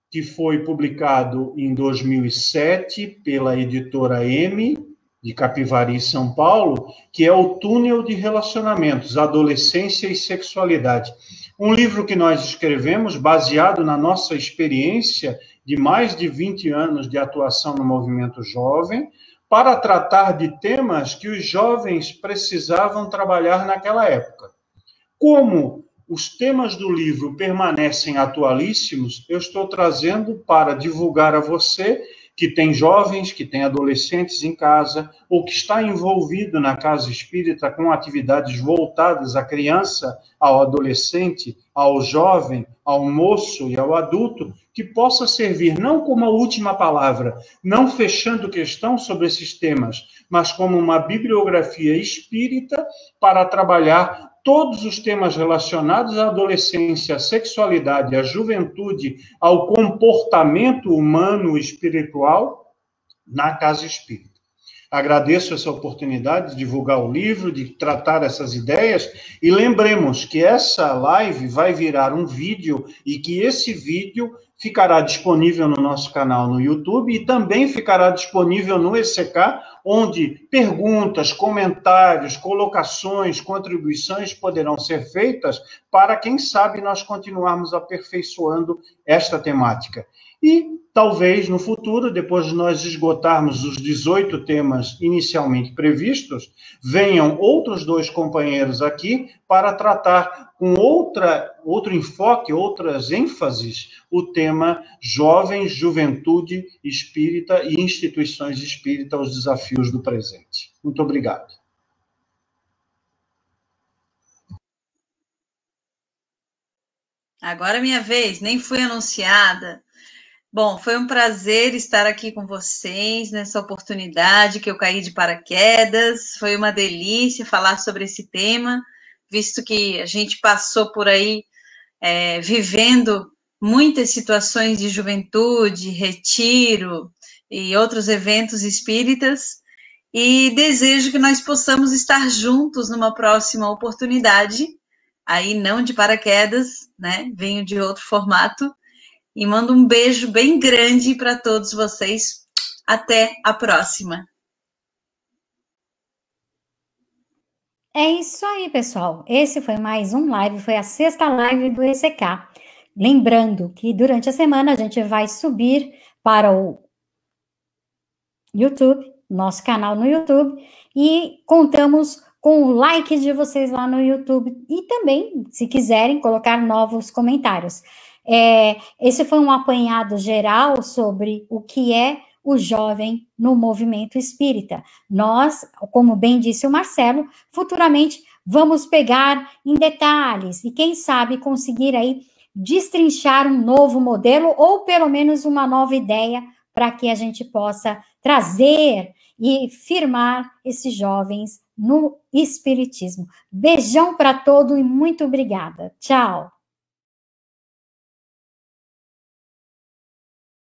que foi publicado em 2007 pela editora M, de Capivari, São Paulo, que é o Túnel de Relacionamentos, Adolescência e Sexualidade. Um livro que nós escrevemos baseado na nossa experiência de mais de 20 anos de atuação no movimento jovem, para tratar de temas que os jovens precisavam trabalhar naquela época. Como os temas do livro permanecem atualíssimos, eu estou trazendo para divulgar a você que tem jovens, que tem adolescentes em casa, ou que está envolvido na casa espírita com atividades voltadas à criança, ao adolescente, ao jovem, ao moço e ao adulto, que possa servir não como a última palavra, não fechando questão sobre esses temas, mas como uma bibliografia espírita para trabalhar todos os temas relacionados à adolescência, à sexualidade, à juventude, ao comportamento humano e espiritual na casa espírita. Agradeço essa oportunidade de divulgar o livro, de tratar essas ideias, e lembremos que essa live vai virar um vídeo e que esse vídeo ficará disponível no nosso canal no YouTube e também ficará disponível no ECK, onde perguntas, comentários, colocações, contribuições poderão ser feitas para, quem sabe, nós continuarmos aperfeiçoando esta temática. E talvez no futuro, depois de nós esgotarmos os 18 temas inicialmente previstos, venham outros 2 companheiros aqui para tratar com outro enfoque, outras ênfases, o tema jovens, juventude espírita e instituições espíritas, os desafios do presente. Muito obrigado. Agora é minha vez, nem fui anunciada. Bom, foi um prazer estar aqui com vocês nessa oportunidade que eu caí de paraquedas. Foi uma delícia falar sobre esse tema, visto que a gente passou por aí vivendo muitas situações de juventude, retiro e outros eventos espíritas, e desejo que nós possamos estar juntos numa próxima oportunidade, aí não de paraquedas, né? Venho de outro formato, e mando um beijo bem grande para todos vocês. Até a próxima. É isso aí, pessoal. Esse foi mais um live, foi a 6ª live do ECK. Lembrando que durante a semana a gente vai subir para o YouTube, nosso canal no YouTube, e contamos com o like de vocês lá no YouTube e também, se quiserem, colocar novos comentários. Esse foi um apanhado geral sobre o que é o jovem no movimento espírita. Nós, como bem disse o Marcelo, futuramente vamos pegar em detalhes e, quem sabe, conseguir aí destrinchar um novo modelo ou pelo menos uma nova ideia para que a gente possa trazer e firmar esses jovens no espiritismo. Beijão para todos e muito obrigada. Tchau.